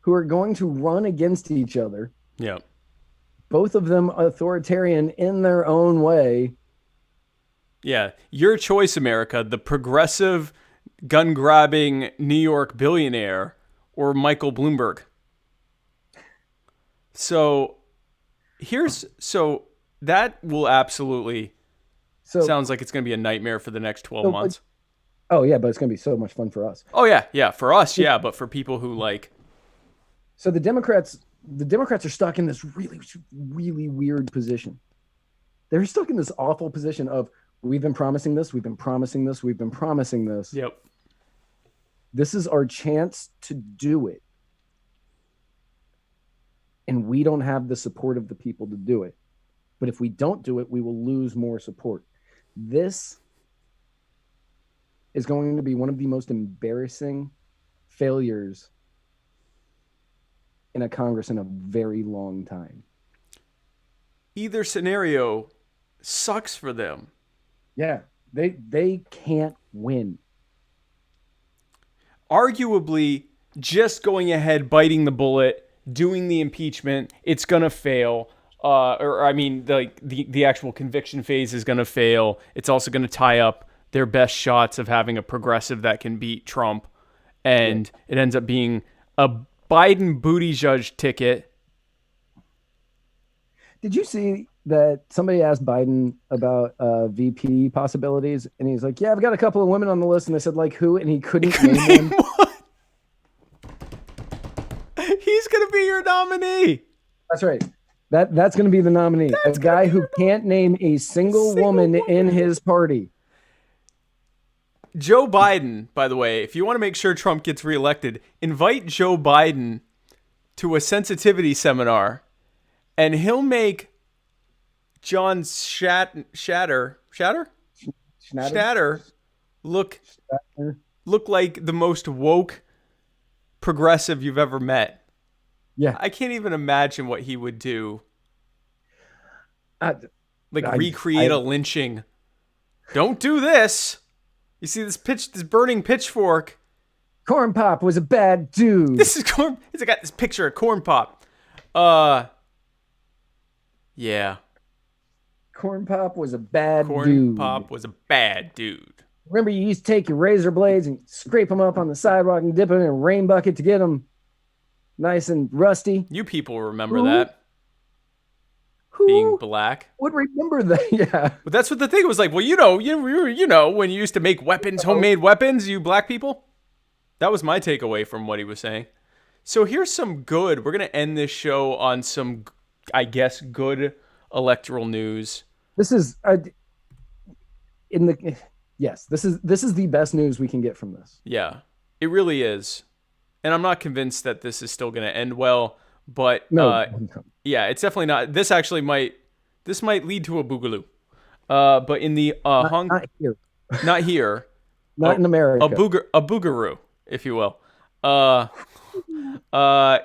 who are going to run against each other. Yeah. Both of them authoritarian in their own way. Yeah. Your choice, America, the progressive, gun-grabbing New York billionaire or Michael Bloomberg. So that will absolutely sounds like it's going to be a nightmare for the next 12 months. Oh, yeah, but it's going to be so much fun for us. Oh, yeah. Yeah, for us, yeah, but for people who like... So the Democrats are stuck in this really, really weird position. They're stuck in this awful position of, we've been promising this, we've been promising this, we've been promising this. Yep. This is our chance to do it. And we don't have the support of the people to do it. But if we don't do it, we will lose more support. This is going to be one of the most embarrassing failures in a Congress in a very long time. Either scenario sucks for them. Yeah, they can't win. Arguably, just going ahead, biting the bullet, doing the impeachment, it's gonna fail. The actual conviction phase is gonna fail. It's also gonna tie up their best shots of having a progressive that can beat Trump, and it ends up being a Biden booty judge ticket. Did you see that somebody asked Biden about VP possibilities, and he's like, "Yeah, I've got a couple of women on the list," and they said, "Like who?" And he couldn't name them. He's gonna be your nominee. That's right. That's gonna be the nominee. A guy who can't name a single woman in his party. Joe Biden, by the way, if you want to make sure Trump gets reelected, invite Joe Biden to a sensitivity seminar, and he'll make John Shatter look like the most woke progressive you've ever met. Yeah. I can't even imagine what he would do. Recreate a lynching. Don't do this. You see this burning pitchfork. Corn Pop was a bad dude. This is Corn. He's got this picture of Corn Pop. Yeah. Corn Pop was a bad dude. Corn Pop was a bad dude. Remember, you used to take your razor blades and scrape them up on the sidewalk and dip them in a rain bucket to get them nice and rusty. You people remember that. Who being black would remember that? Yeah. But that's what the thing was like. Well, you know, when you used to make weapons, homemade weapons, you black people. That was my takeaway from what he was saying. So here's some good. We're going to end this show on some, I guess, good electoral news. This is this is the best news we can get from this. Yeah, it really is. And I'm not convinced that this is still going to end well, but yeah, it's definitely not. This might lead to a boogaloo. But in the not here. Not here. Not in America. A boogaroo, if you will.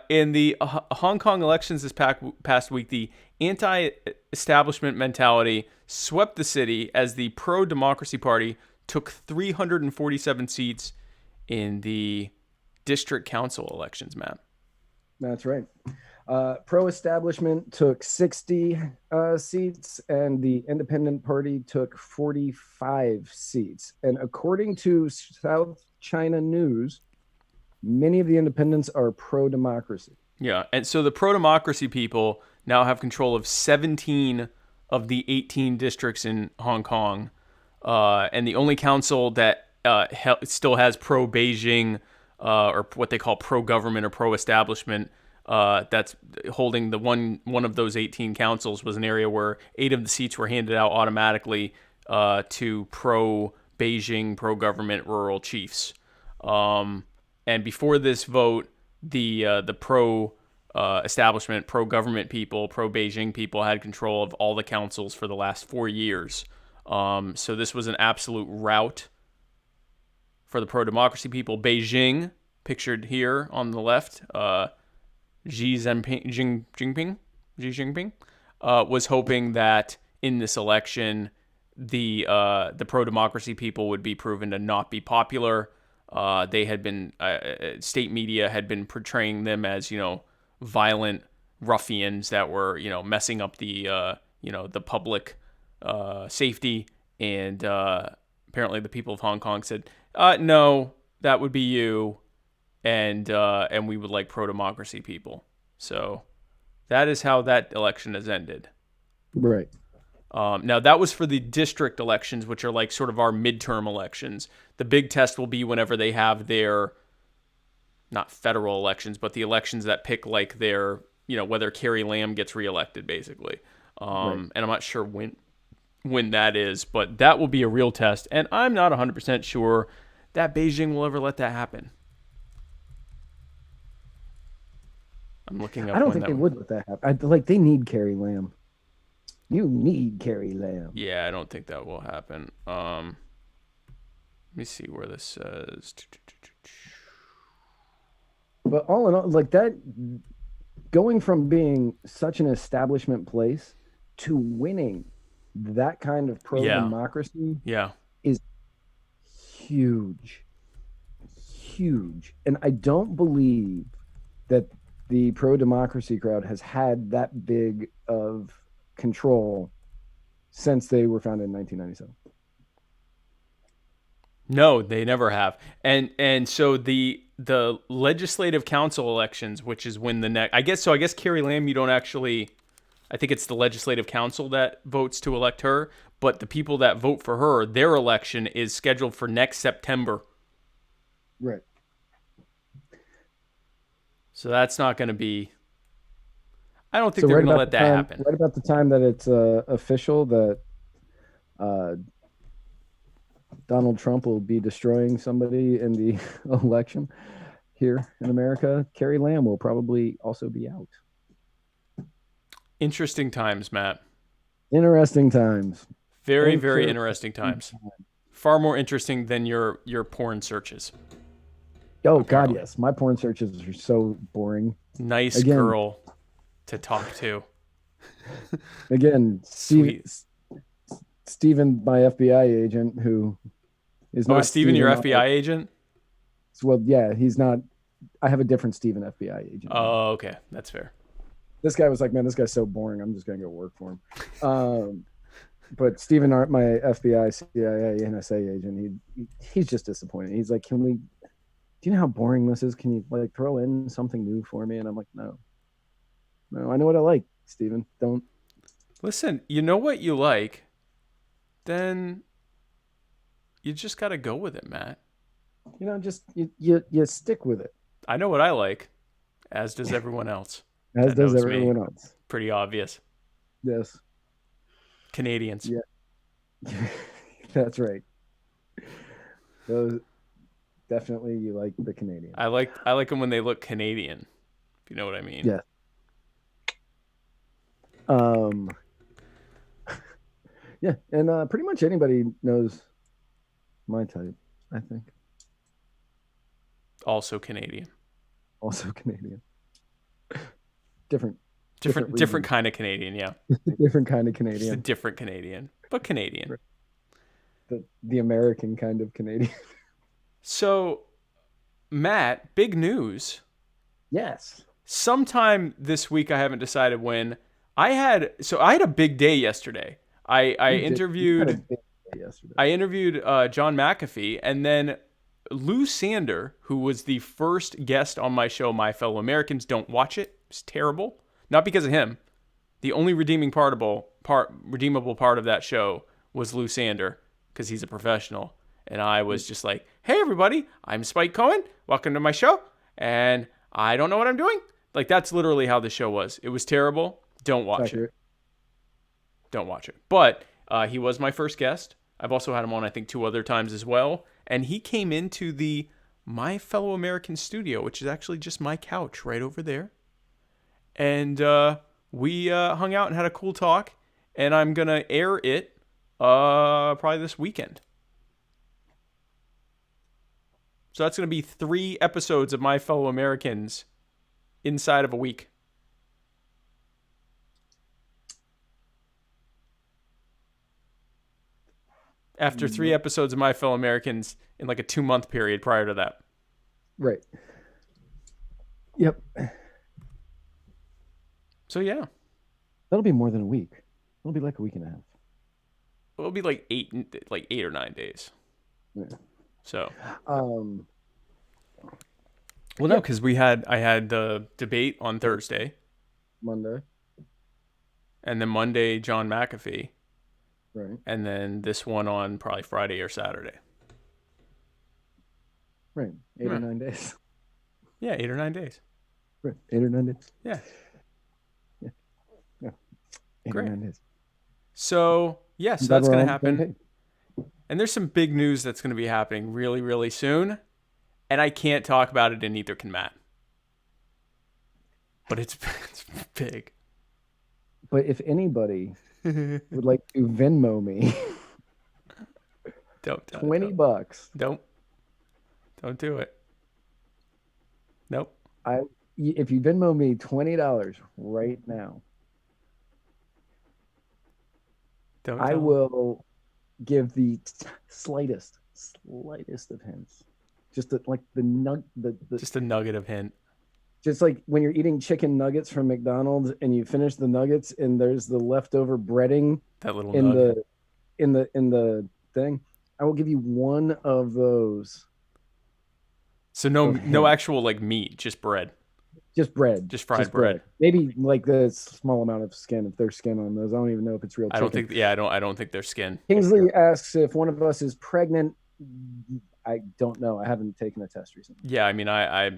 In the Hong Kong elections this past week, the anti-establishment mentality swept the city as the pro-democracy party took 347 seats in the district council elections, Matt. That's right. Pro-establishment took 60 seats, and the Independent Party took 45 seats. And according to South China News, many of the independents are pro-democracy. Yeah, and so the pro-democracy people now have control of 17 of the 18 districts in Hong Kong, and the only council that still has pro-Beijing or what they call pro-government or pro-establishment that's holding the one of those 18 councils was an area where 8 of the seats were handed out automatically to pro-Beijing, pro-government rural chiefs. And before this vote, the pro-establishment, pro-government people, pro-Beijing people had control of all the councils for the last 4 years. So this was an absolute rout for the pro-democracy people. Beijing, pictured here on the left, Xi Jinping, was hoping that in this election, the pro-democracy people would be proven to not be popular. They had been state media had been portraying them as violent ruffians that were messing up the the public safety, and apparently the people of Hong Kong said no, that would be you, and we would like pro-democracy people. So that is how that election has ended. Right. Now, that was for the district elections, which are like sort of our midterm elections. The big test will be whenever they have their, not federal elections, but the elections that pick like their, whether Carrie Lam gets reelected, basically. Right. And I'm not sure when that is, but that will be a real test. And I'm not 100% sure that Beijing will ever let that happen. I'm looking up. I don't think they would let that happen. They need Carrie Lam. You need Carrie Lam. Yeah, I don't think that will happen. Let me see where this says. But all in all, that, going from being such an establishment place to winning that kind of pro-democracy is huge. Huge. And I don't believe that the pro-democracy crowd has had that big of control since they were founded in 1997. No, they never have. And so the legislative council elections, which is when the next, I guess Carrie Lam, you don't actually, I think it's the legislative council that votes to elect her, but the people that vote for her, their election is scheduled for next September. Right. So that's not going to be, I don't think they're going to let that happen. Right about the time that it's official that Donald Trump will be destroying somebody in the election here in America, Carrie Lam will probably also be out. Interesting times, Matt. Interesting times. Very, very interesting times. Far more interesting than your porn searches. Oh, apparently. God, yes. My porn searches are so boring. Nice girl to talk to. Again, Steven, my FBI agent, who is not. Oh, Steven, your FBI agent? Well, yeah, he's not. I have a different Steven FBI agent. Oh, okay. That's fair. This guy was like, man, this guy's so boring. I'm just going to go work for him. But Steven, my FBI, CIA, NSA agent, he's just disappointed. He's like, do you know how boring this is? Can you throw in something new for me? And I'm like, no, I know what I like, Steven. Don't. Listen, you know what you like, then you just got to go with it, Matt. Just you stick with it. I know what I like, as does everyone else. As does everyone else. Pretty obvious. Yes. Canadians. Yeah. That's right. Those definitely, you like the Canadians. I like them when they look Canadian, if you know what I mean. Yeah. Yeah, and pretty much anybody knows my type, I think. Also Canadian. Different kind of Canadian, yeah. Different kind of Canadian. Just a different Canadian, but Canadian. The American kind of Canadian. So, Matt, big news. Yes. sometime this week, I haven't decided when. I had a big day yesterday. I You had a interviewed big day yesterday. John McAfee, and then Lou Sander, who was the first guest on my show, My Fellow Americans. Don't watch it. It's terrible. Not because of him. The only redeemable part of that show was Lou Sander, because he's a professional. And I was just like, hey, everybody, I'm Spike Cohen. Welcome to my show. And I don't know what I'm doing. Like, that's literally how the show was. It was terrible. Don't watch it. Don't watch it. But he was my first guest. I've also had him on, I think, 2 other times as well. And he came into the My Fellow American studio, which is actually just my couch right over there. And we hung out and had a cool talk. And I'm going to air it probably this weekend. So that's going to be 3 episodes of My Fellow Americans inside of a week. After 3 episodes of My Fellow Americans in like a 2-month period prior to that. Right. Yep. So yeah. That'll be more than a week. It'll be like a week and a half. It'll be like 8 or 9 days. Yeah. So. Well, no, because I had the debate on Thursday. Monday. And then Monday, John McAfee. Right. And then this one on probably Friday or Saturday. Right. 8 or 9 days. Yeah, 8 or 9 days. Right. 8 or 9 days. Yeah. Yeah. 8 Great. or 9 days. So, yeah, so that's going to happen. And there's some big news that's going to be happening really, really soon. And I can't talk about it, and neither can Matt. But it's big. But if anybody would like to Venmo me don't $20. Don't do it. Nope. If you Venmo me $20 right now, I will give the slightest of hints. Just like just a nugget of hint. Just like when you're eating chicken nuggets from McDonald's and you finish the nuggets and there's the leftover breading that little in nugget. in the thing. I will give you one of those. So no actual like meat, just bread. Just bread. Just fried bread. Maybe like the small amount of skin, if there's skin on those. I don't even know if it's real chicken. I don't think there's skin. Kingsley asks if one of us is pregnant. I don't know. I haven't taken a test recently. Yeah, I mean, I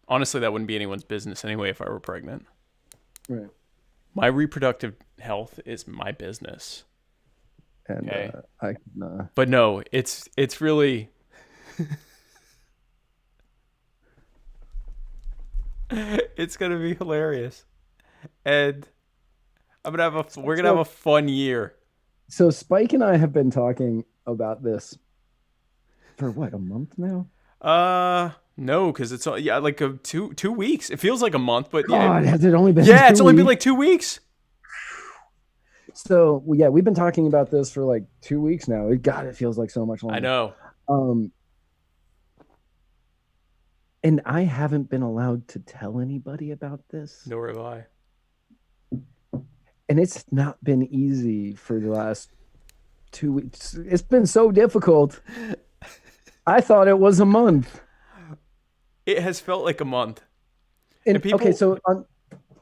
honestly, that wouldn't be anyone's business anyway if I were pregnant. Right. My reproductive health is my business. And okay. But no, it's really it's gonna be hilarious, and we're gonna have a fun year. So Spike and I have been talking about this for what, a month now? No, because it's like 2 weeks. It feels like a month, but God, has it only been? Yeah, it's only been like 2 weeks. So yeah, we've been talking about this for like 2 weeks now. God, it feels like so much longer. I know. And I haven't been allowed to tell anybody about this. Nor have I. And it's not been easy for the last 2 weeks. It's been so difficult. I thought it was a month. It has felt like a month. And people, okay, so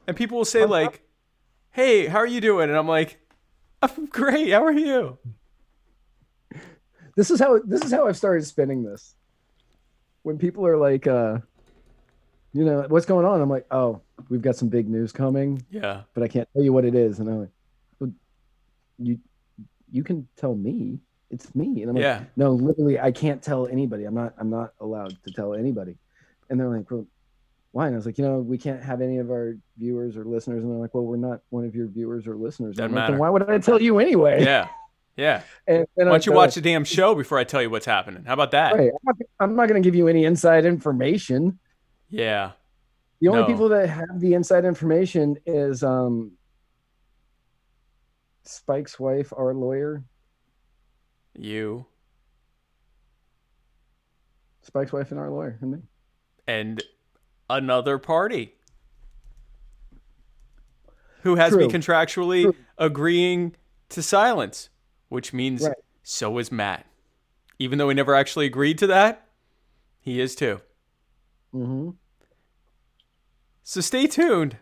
and people will say like, "Hey, how are you doing?" And I'm like, "I'm great. How are you?" This is how I've started spinning this. When people are like, what's going on? I'm like, oh, we've got some big news coming. Yeah. But I can't tell you what it is. And I'm like, well, you can tell me. It's me. And I'm like, no, literally, I can't tell anybody. I'm not allowed to tell anybody. And they're like, well, why? And I was like, we can't have any of our viewers or listeners. And they're like, well, we're not one of your viewers or listeners. Doesn't like, matter. then why would I tell you anyway? Yeah. Yeah. And why don't you watch the damn show before I tell you what's happening? How about that? Right. I'm not going to give you any inside information. Yeah. The only people that have the inside information is Spike's wife, our lawyer. You. Spike's wife and our lawyer, and me. And another party who has me True. contractually True. agreeing to silence, which means Right. so is Matt. Even though we never actually agreed to that, he is too. Mm-hmm. So stay tuned.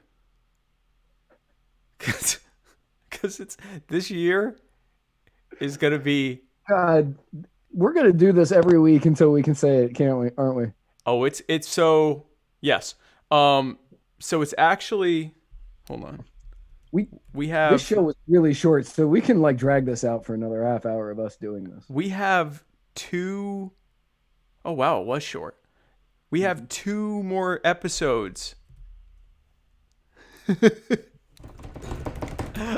Because it's this year is going to be. God, we're gonna do this every week until we can say it, can't we? Aren't we? Oh, it's so yes. So it's actually. Hold on. We have This show was really short, so we can like drag this out for another half hour of us doing this. we have two. Oh wow, it was short. We have 2 more episodes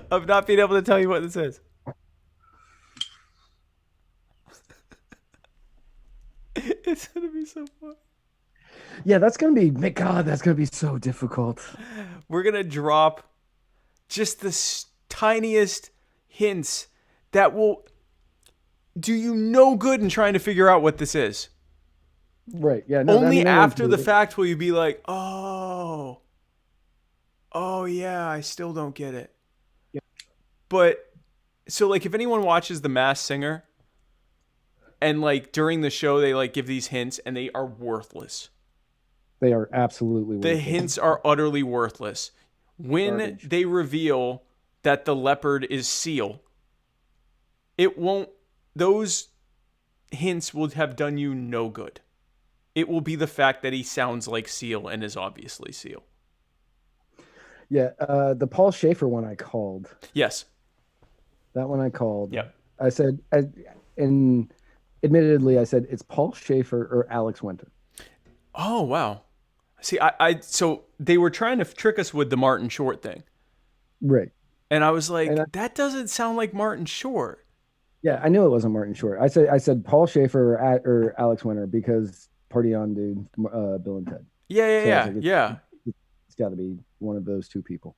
of not being able to tell you what this is. It's gonna be so fun. Yeah, that's gonna be. God, that's gonna be so difficult. We're gonna drop just the tiniest hints that will do you no good in trying to figure out what this is. Right? Yeah. No, Only I won't after do the it. fact will you be like, oh yeah, I still don't get it. Yeah. But so like if anyone watches The Masked Singer and like during the show they like give these hints and they are worthless. They are absolutely. The worthless. hints are utterly worthless. When Garbage. they reveal that the leopard is Seal, it won't. Those hints will have done you no good. It will be the fact that he sounds like Seal and is obviously Seal. Yeah. The Paul Schaefer one I called. Yes. That one I called. Yeah. I said, and admittedly, I said it's Paul Schaefer or Alex Winter. Oh wow. See, so they were trying to trick us with the Martin Short thing, Right. and I was like, And that doesn't sound like Martin Short. Yeah, I knew it wasn't Martin Short. I said Paul Schaefer or Alex Winter because Party On Dude, Bill and Ted. Yeah, So I was yeah, like, yeah. It's got to be one of those two people.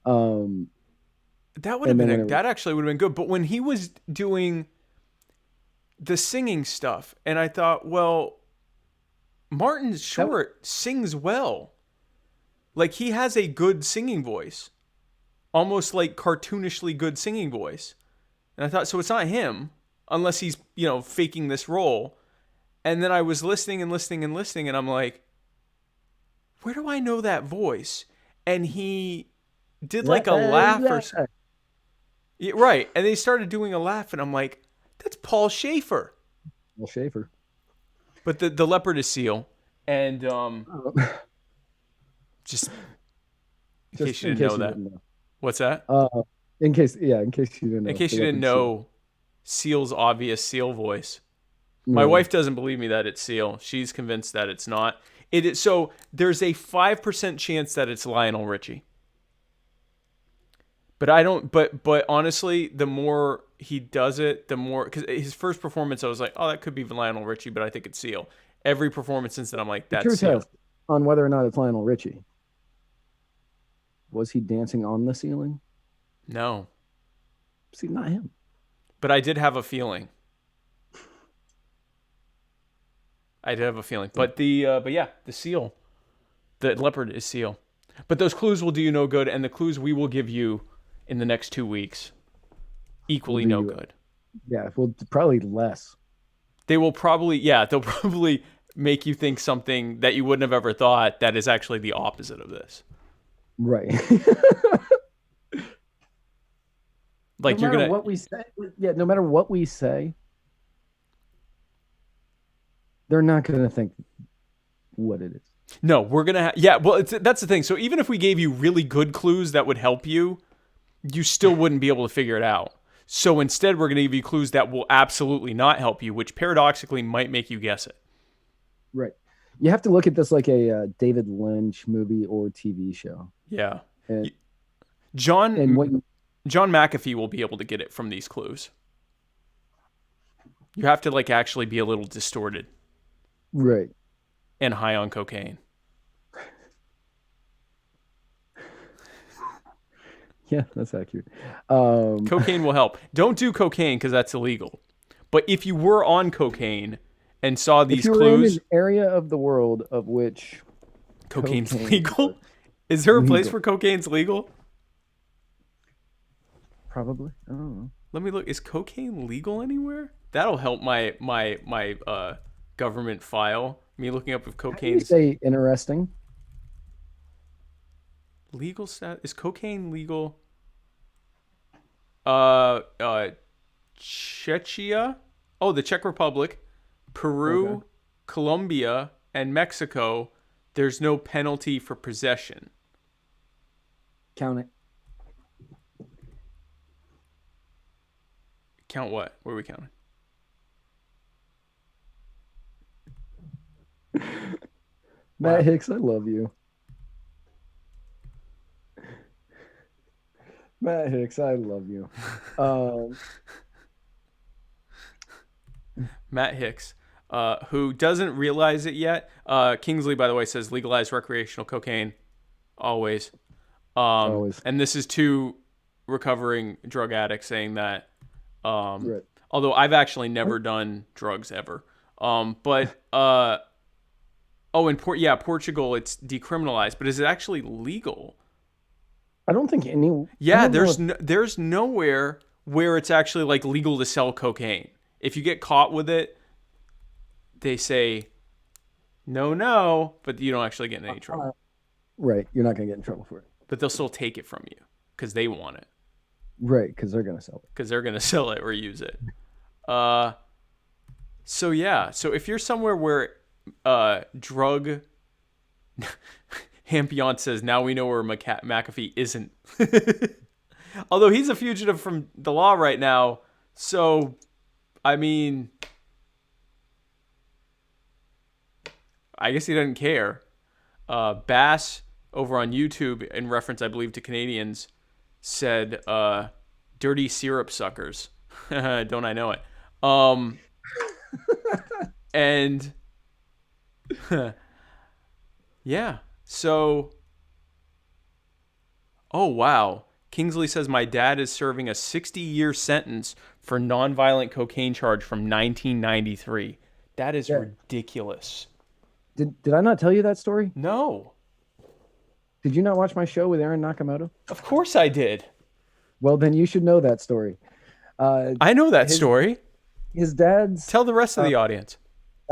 That would have And then been when it that actually would have been good. But when he was doing the singing stuff, and I thought, well, Martin Short sings well. Like he has a good singing voice, almost like cartoonishly good singing voice. And I thought, so it's not him unless he's faking this role. And then I was listening and listening and listening, and I'm like, where do I know that voice? And he did like a laugh or something. Yeah, right. And they started doing a laugh, and I'm like, that's Paul Schaefer. Paul Schaefer. But the leopard is Seal. And just in case you didn't know that. What's that? In case you didn't know. In case you didn't know Seal's obvious Seal voice. My No. wife doesn't believe me that it's Seal. She's convinced that it's not. It is, so there's a 5% chance that it's Lionel Richie. But I don't. But honestly, the more he does it, the more, because his first performance, I was like, oh, that could be Lionel Richie, but I think it's Seal. Every performance since then, I'm like, that's True Seal. test on whether or not it's Lionel Richie. Was he dancing on the ceiling? No, See, not him. but I did have a feeling. But yeah, the Seal, the leopard is Seal. But those clues will do you no good, and the clues we will give you in the next 2 weeks equally no good. Yeah, well, probably less. They'll probably make you think something that you wouldn't have ever thought that is actually the opposite of this. Right. Like no matter what we say. Yeah, no matter what we say, they're not going to think what it is. No, we're gonna. That's the thing. So even if we gave you really good clues that would help you, you still wouldn't be able to figure it out. So instead, we're gonna give you clues that will absolutely not help you, which paradoxically might make you guess it. Right. You have to look at this like a David Lynch movie or TV show. Yeah. And John John McAfee will be able to get it from these clues. You have to like actually be a little distorted. Right. And high on cocaine. Yeah, that's accurate. Cocaine will help. Don't do cocaine because that's illegal. But if you were on cocaine and saw these if you clues, were in an area of the world of which cocaine's legal. Is there a place where cocaine's legal? Probably. I don't know. Let me look. Is cocaine legal anywhere? That'll help my government file. Me looking up if How do you cocaine's say interesting? legal stat. Is cocaine legal? Czechia. Oh, the Czech Republic, Peru, Okay. Colombia, and Mexico. There's no penalty for possession. Count it. Count what? What are we counting? Matt Hicks, I love you. Matt Hicks, I love you. Matt Hicks, who doesn't realize it yet. Kingsley, by the way, says legalize recreational cocaine. Always. Always. And this is two recovering drug addicts saying that. Right. Although I've actually never done drugs ever. Portugal, it's decriminalized, but is it actually legal? I don't think any. Yeah, there's nowhere where it's actually like legal to sell cocaine. If you get caught with it, they say no, but you don't actually get in any trouble. Right, you're not gonna get in trouble for it. But they'll still take it from you because they want it. Right, because they're gonna sell it. Because they're gonna sell it or use it. So if you're somewhere where drug Hampion says now we know where McAfee isn't. Although he's a fugitive from the law right now, so I mean, I guess he doesn't care. Bass over on YouTube, in reference, I believe, to Canadians, said dirty syrup suckers. Don't I know it? And yeah, so oh wow. Kingsley says my dad is serving a 60-year sentence for nonviolent cocaine charge from 1993. That is ridiculous. Did I not tell you that story? No. Did you not watch my show with Aaron Nakamoto? Of course I did. Well, then you should know that story. I know that story. His dad's... Tell the rest of the audience.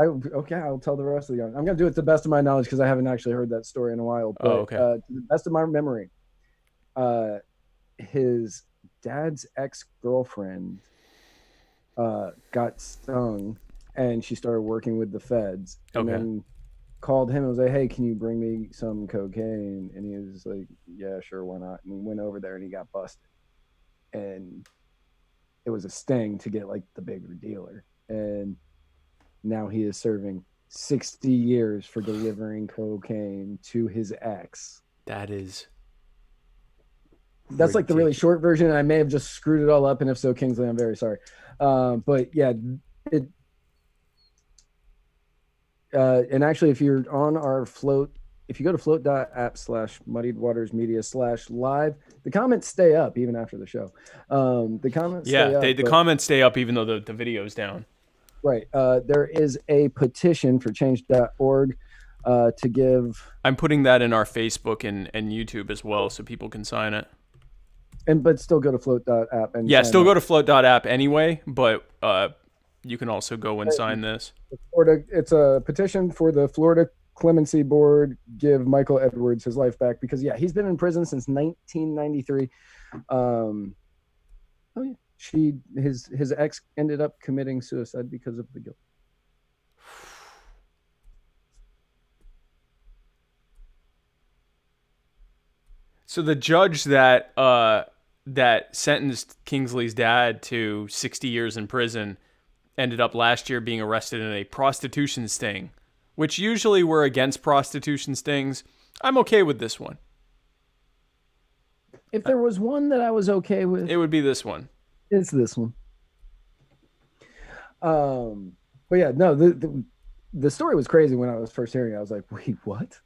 Okay, I'll tell the rest of the audience. I'm going to do it to the best of my knowledge because I haven't actually heard that story in a while. But, okay. To the best of my memory, his dad's ex-girlfriend got stung, and she started working with the feds. And then called him and was like, hey, can you bring me some cocaine? And he was like, yeah, sure, why not? And he went over there and he got busted. And it was a sting to get like the bigger dealer. And now he is serving 60 years for delivering cocaine to his ex. That is... That's like the really short version, and I may have just screwed it all up, and if so, Kingsley, I'm very sorry. But yeah, and actually, if you're on our float, if you go to float.app/muddiedwatersmedia/live, the comments stay up even after the show. The comments stay up, the comments stay up even though the video's down. Right. There is a petition for change.org to give... I'm putting that in our Facebook and YouTube as well so people can sign it. But still go to float.app. And still go to float.app anyway, but you can also go and sign this. It's a petition for the Florida Clemency Board, give Michael Edwards his life back, because he's been in prison since 1993. His ex ended up committing suicide because of the guilt. So the judge that sentenced Kingsley's dad to 60 years in prison ended up last year being arrested in a prostitution sting, which usually we're against prostitution stings. I'm okay with this one. If there was one that I was okay with, it would be this one. It's this one. But yeah, no, the story was crazy when I was first hearing it. I was like, wait, what?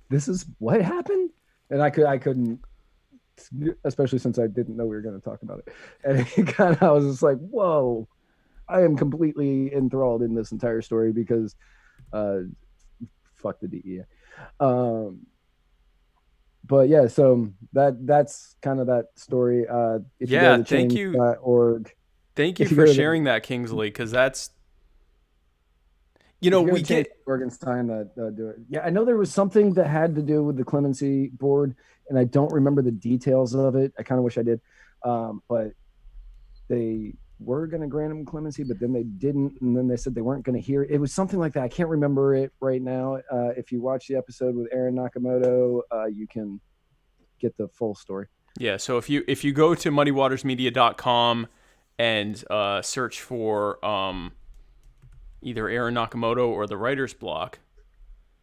This is what happened? And I couldn't, especially since I didn't know we were going to talk about it. And I was just like, whoa, I am completely enthralled in this entire story because fuck the DEA. But but yeah, so that's kind of that story. If you Yeah, go to thank you. change.org, Thank you if you for go to sharing that, Kingsley, because that's, if you go we to change get, organs time that do it. Yeah, I know there was something that had to do with the clemency board, and I don't remember the details of it. I kind of wish I did, but they were going to grant him clemency, but then they didn't, and then they said they weren't going to hear it. It was something like that. I can't remember it right now. If you watch the episode with Aaron Nakamoto, you can get the full story. yeah. So if you go to muddywatersmedia.com and search for either Aaron Nakamoto or the Writer's Block.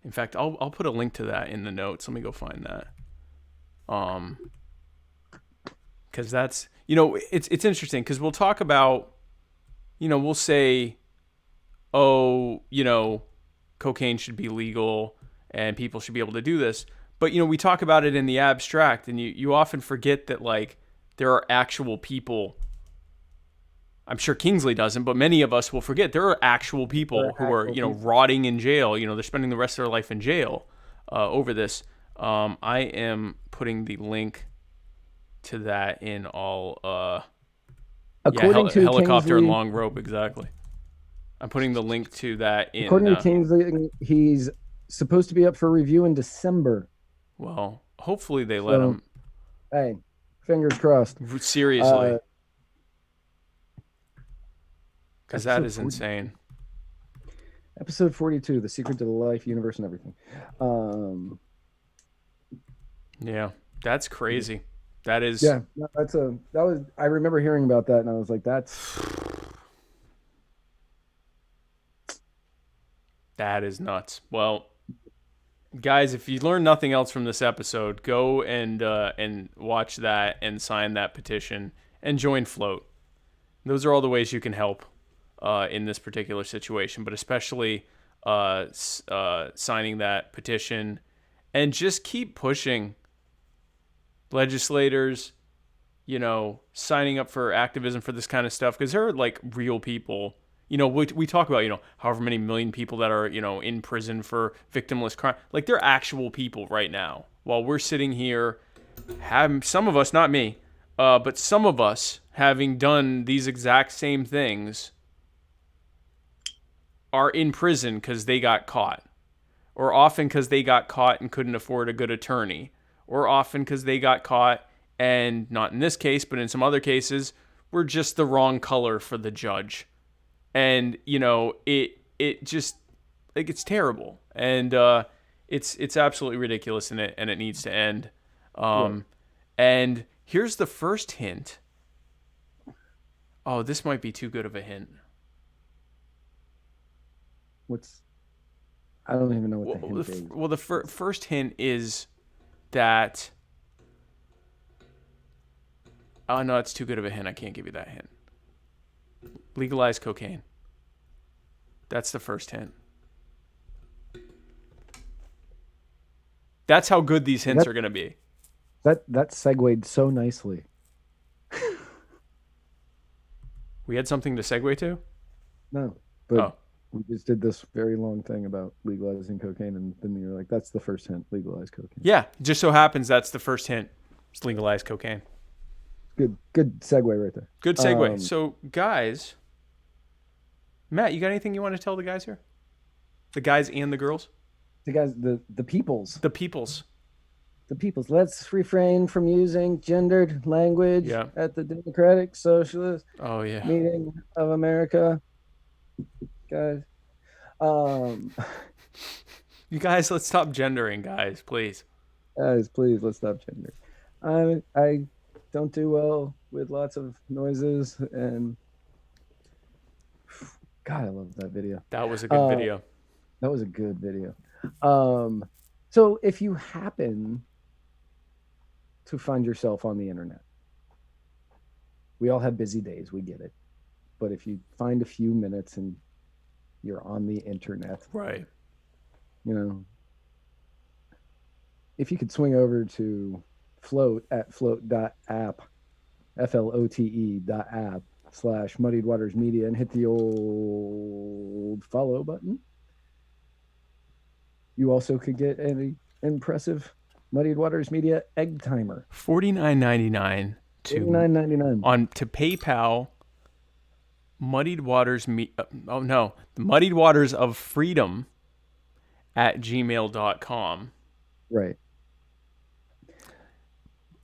In fact, I'll put a link to that in the notes. Let me go find that. Because that's, it's interesting because we'll talk about, we'll say, oh, cocaine should be legal and people should be able to do this. But, we talk about it in the abstract, and you often forget that, like, there are actual people. I'm sure Kingsley doesn't, but many of us will forget there are actual people who are, rotting in jail. They're spending the rest of their life in jail over this. I am putting the link to that in all. According to helicopter Kingsley, and long rope, exactly. I'm putting the link to that in. According to Kingsley, he's supposed to be up for review in December. Well, hopefully they let him. Hey, fingers crossed. Seriously. Because that is insane. Episode 42, The Secret to the Life, Universe, and Everything. Yeah, that's crazy. That is. Yeah, I remember hearing about that, and I was like, that is nuts. Well, guys, if you learn nothing else from this episode, go and watch that and sign that petition and join Float. Those are all the ways you can help in this particular situation, but especially signing that petition and just keep pushing legislators, signing up for activism for this kind of stuff, because there are like real people. We talk about, however many million people that are, in prison for victimless crime. Like, they're actual people right now. While we're sitting here, some of us, not me, but some of us having done these exact same things are in prison because they got caught. Or often because they got caught and couldn't afford a good attorney. Or often because they got caught and, not in this case, but in some other cases, were just the wrong color for the judge. And, it just, like, it's terrible. And it's absolutely ridiculous, and it needs to end. And here's the first hint. Oh, this might be too good of a hint. I don't even know what the hint is. Well, the first hint is that... Oh, no, it's too good of a hint. I can't give you that hint. Legalize cocaine. That's the first hint. That's how good these hints are going to be. That segued so nicely. We had something to segue to? No, but we just did this very long thing about legalizing cocaine, and then you're like, that's the first hint, legalize cocaine. Yeah, just so happens that's the first hint. It's legalize cocaine. Good segue right there. Good segue. So, guys, Matt, you got anything you want to tell the guys here? The guys and the girls? The guys, the peoples. The peoples. The peoples. Let's refrain from using gendered language at the Democratic Socialist Meeting of America. Guys. You guys, let's stop gendering, guys, please. Guys, please, let's stop gendering. I don't do well with lots of noises, and God, I love that video. That was a good video. That was a good video. So if you happen to find yourself on the internet, we all have busy days, we get it. But if you find a few minutes and you're on the internet, right? If you could swing over to Float at float.app, flote.app /Muddied Waters Media, and hit the old follow button. You also could get an impressive Muddied Waters Media egg timer. $49.99 to PayPal. Muddied Waters the Muddied Waters of Freedom at gmail.com. Right.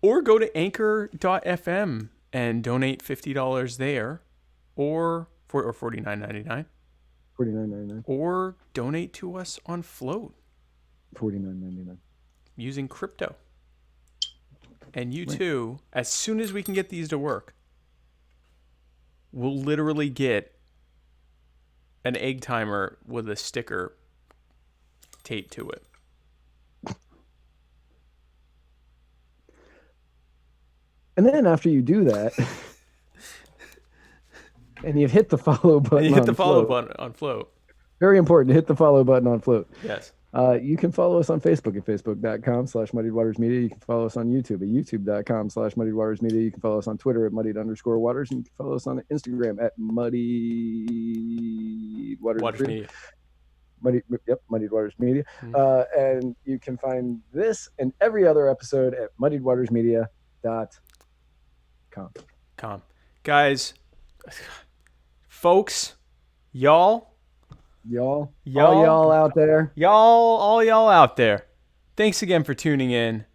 Or go to anchor.fm and donate $50 there, or $49.99. $49.99. Or donate to us on Float. $49.99. Using crypto. And you too, as soon as we can get these to work, we'll literally get an egg timer with a sticker taped to it. And then after you do that, and you've hit the follow button, button on Float. Very important to hit the follow button on Float. Yes. You can follow us on Facebook at facebook.com/muddiedwatersmedia. You can follow us on YouTube at youtube.com/muddiedwatersmedia. You can follow us on Twitter at muddied_waters. And you can follow us on Instagram at muddiedwatersmedia. Muddied Waters Media. And you can find this and every other episode at muddiedwatersmedia.com. Guys, folks, y'all All y'all out there. All y'all out there. Thanks again for tuning in.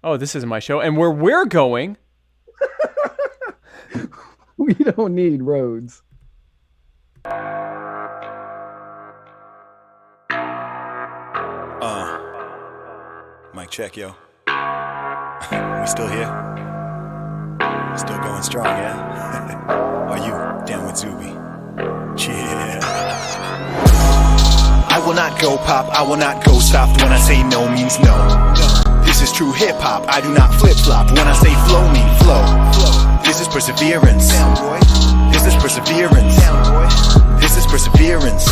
Oh, this isn't my show. And where we're going. We don't need roads. Mic check, yo. We still here? Still going strong, yeah? Are you down with Zuby? Yeah. I will not go pop, I will not go soft. When I say no means no. This is true hip hop, I do not flip flop. When I say flow mean flow. This is perseverance. This is perseverance. This is perseverance.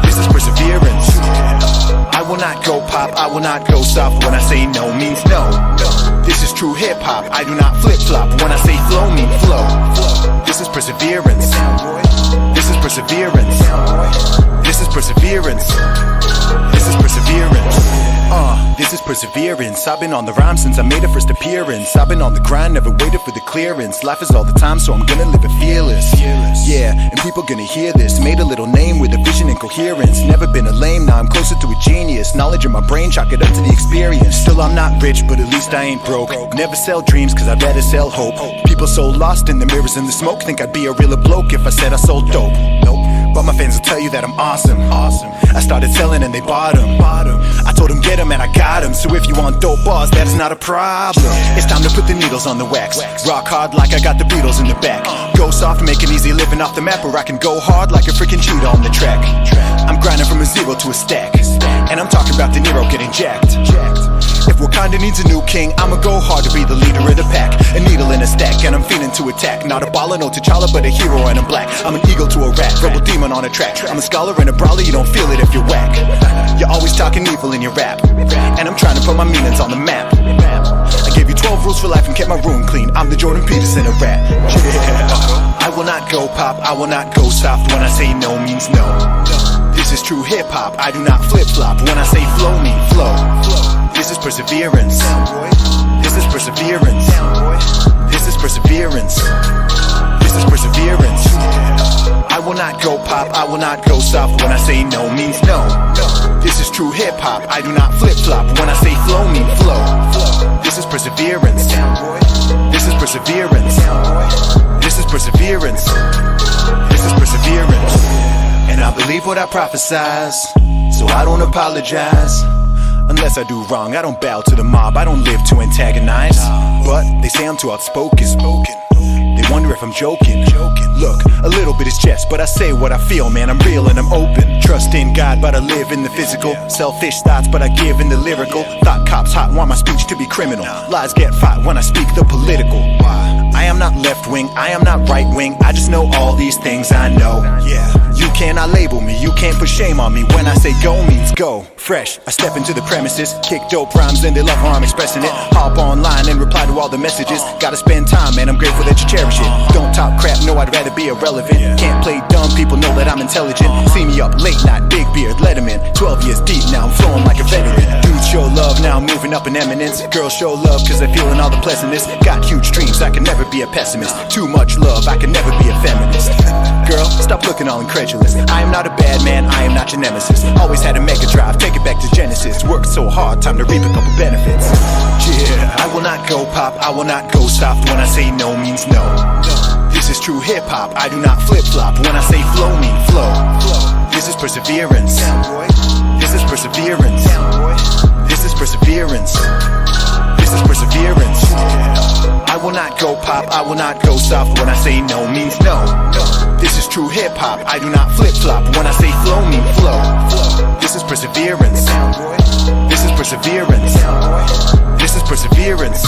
This is perseverance. I will not go pop, I will not go soft. When I say no means no. This is true hip hop, I do not flip flop. When I say flow mean flow. This is perseverance. This is perseverance. This is perseverance. This is perseverance. This is perseverance. I've been on the rhyme since I made a first appearance. I've been on the grind, never waited for the clearance. Life is all the time, so I'm gonna live it fearless. Yeah, and people gonna hear this. Made a little name with a vision and coherence. Never been a lame, now I'm closer to a genius. Knowledge in my brain, chalk it up to the experience. Still I'm not rich, but at least I ain't broke. Never sell dreams, cause I'd rather sell hope. People so lost in the mirrors and the smoke, think I'd be a realer bloke if I said I sold dope. Nope. But my fans will tell you that I'm awesome. I started selling and they bought them. I told them get them and I got them. So if you want dope bars, that is not a problem. It's time to put the needles on the wax. Rock hard like I got the Beatles in the back. Go soft, make it easy living off the map. Or I can go hard like a freaking cheetah on the track. I'm grinding from a zero to a stack. And I'm talking about De Niro getting jacked. If Wakanda needs a new king, I'ma go hard to be the leader of the pack. A needle in a stack, and I'm feeling to attack. Not a baller, no T'Challa, but a hero and I'm black. I'm an eagle to a rat, rebel demon on a track. I'm a scholar and a brawler, you don't feel it if you're whack. You're always talking evil in your rap, and I'm trying to put my meanings on the map. I gave you 12 rules for life and kept my room clean. I'm the Jordan Peterson of rap. I will not go pop, I will not go soft. When I say no means no. This is true hip hop, I do not flip flop. When I say flow mean flow. This is perseverance. This is perseverance. This is perseverance. This is perseverance. I will not go pop, I will not go soft. When I say no means no. This is true hip hop, I do not flip flop. When I say flow mean flow. This is perseverance. This is perseverance. This is perseverance. This is perseverance. And I believe what I prophesize, so I don't apologize. Unless I do wrong, I don't bow to the mob, I don't live to antagonize. But they say I'm too outspoken. They wonder if I'm joking. Look, a little bit is jest, but I say what I feel, man, I'm real and I'm open. Trust in God, but I live in the physical. Selfish thoughts, but I give in the lyrical. Thought cops hot, want my speech to be criminal. Lies get fought when I speak the political. I am not left wing, I am not right wing. I just know all these things I know. You cannot label me, you can't put shame on me. When I say go means go. Fresh, I step into the premises, kick dope rhymes and they love how I'm expressing it. Hop online and reply to all the messages. Gotta spend time, man, I'm grateful that you cherish it. Don't talk crap, no so I'd rather be irrelevant. Can't play dumb, people know that I'm intelligent. See me up late night, big beard, Letterman. 12 years deep now, I'm flowing like a veteran. Dudes show love, now I'm moving up in eminence. Girls show love, cause they're feeling all the pleasantness. Got huge dreams, I can never be a pessimist. Too much love, I can never be a feminist. Girl, stop looking all incredulous. I am not a bad man, I am not your nemesis. Always had a mega drive, take it back to Genesis. Worked so hard, time to reap a couple benefits. Yeah, I will not go pop, I will not go soft. When I say no means no. This is true hip-hop, I do not flip-flop. When I say flow, mean flow. This is perseverance. This is perseverance. This is perseverance. This is perseverance. I will not go pop, I will not go soft. When I say no means no. This is true hip-hop, I do not flip-flop. When I say flow, mean flow. This is perseverance. This is perseverance. This is perseverance.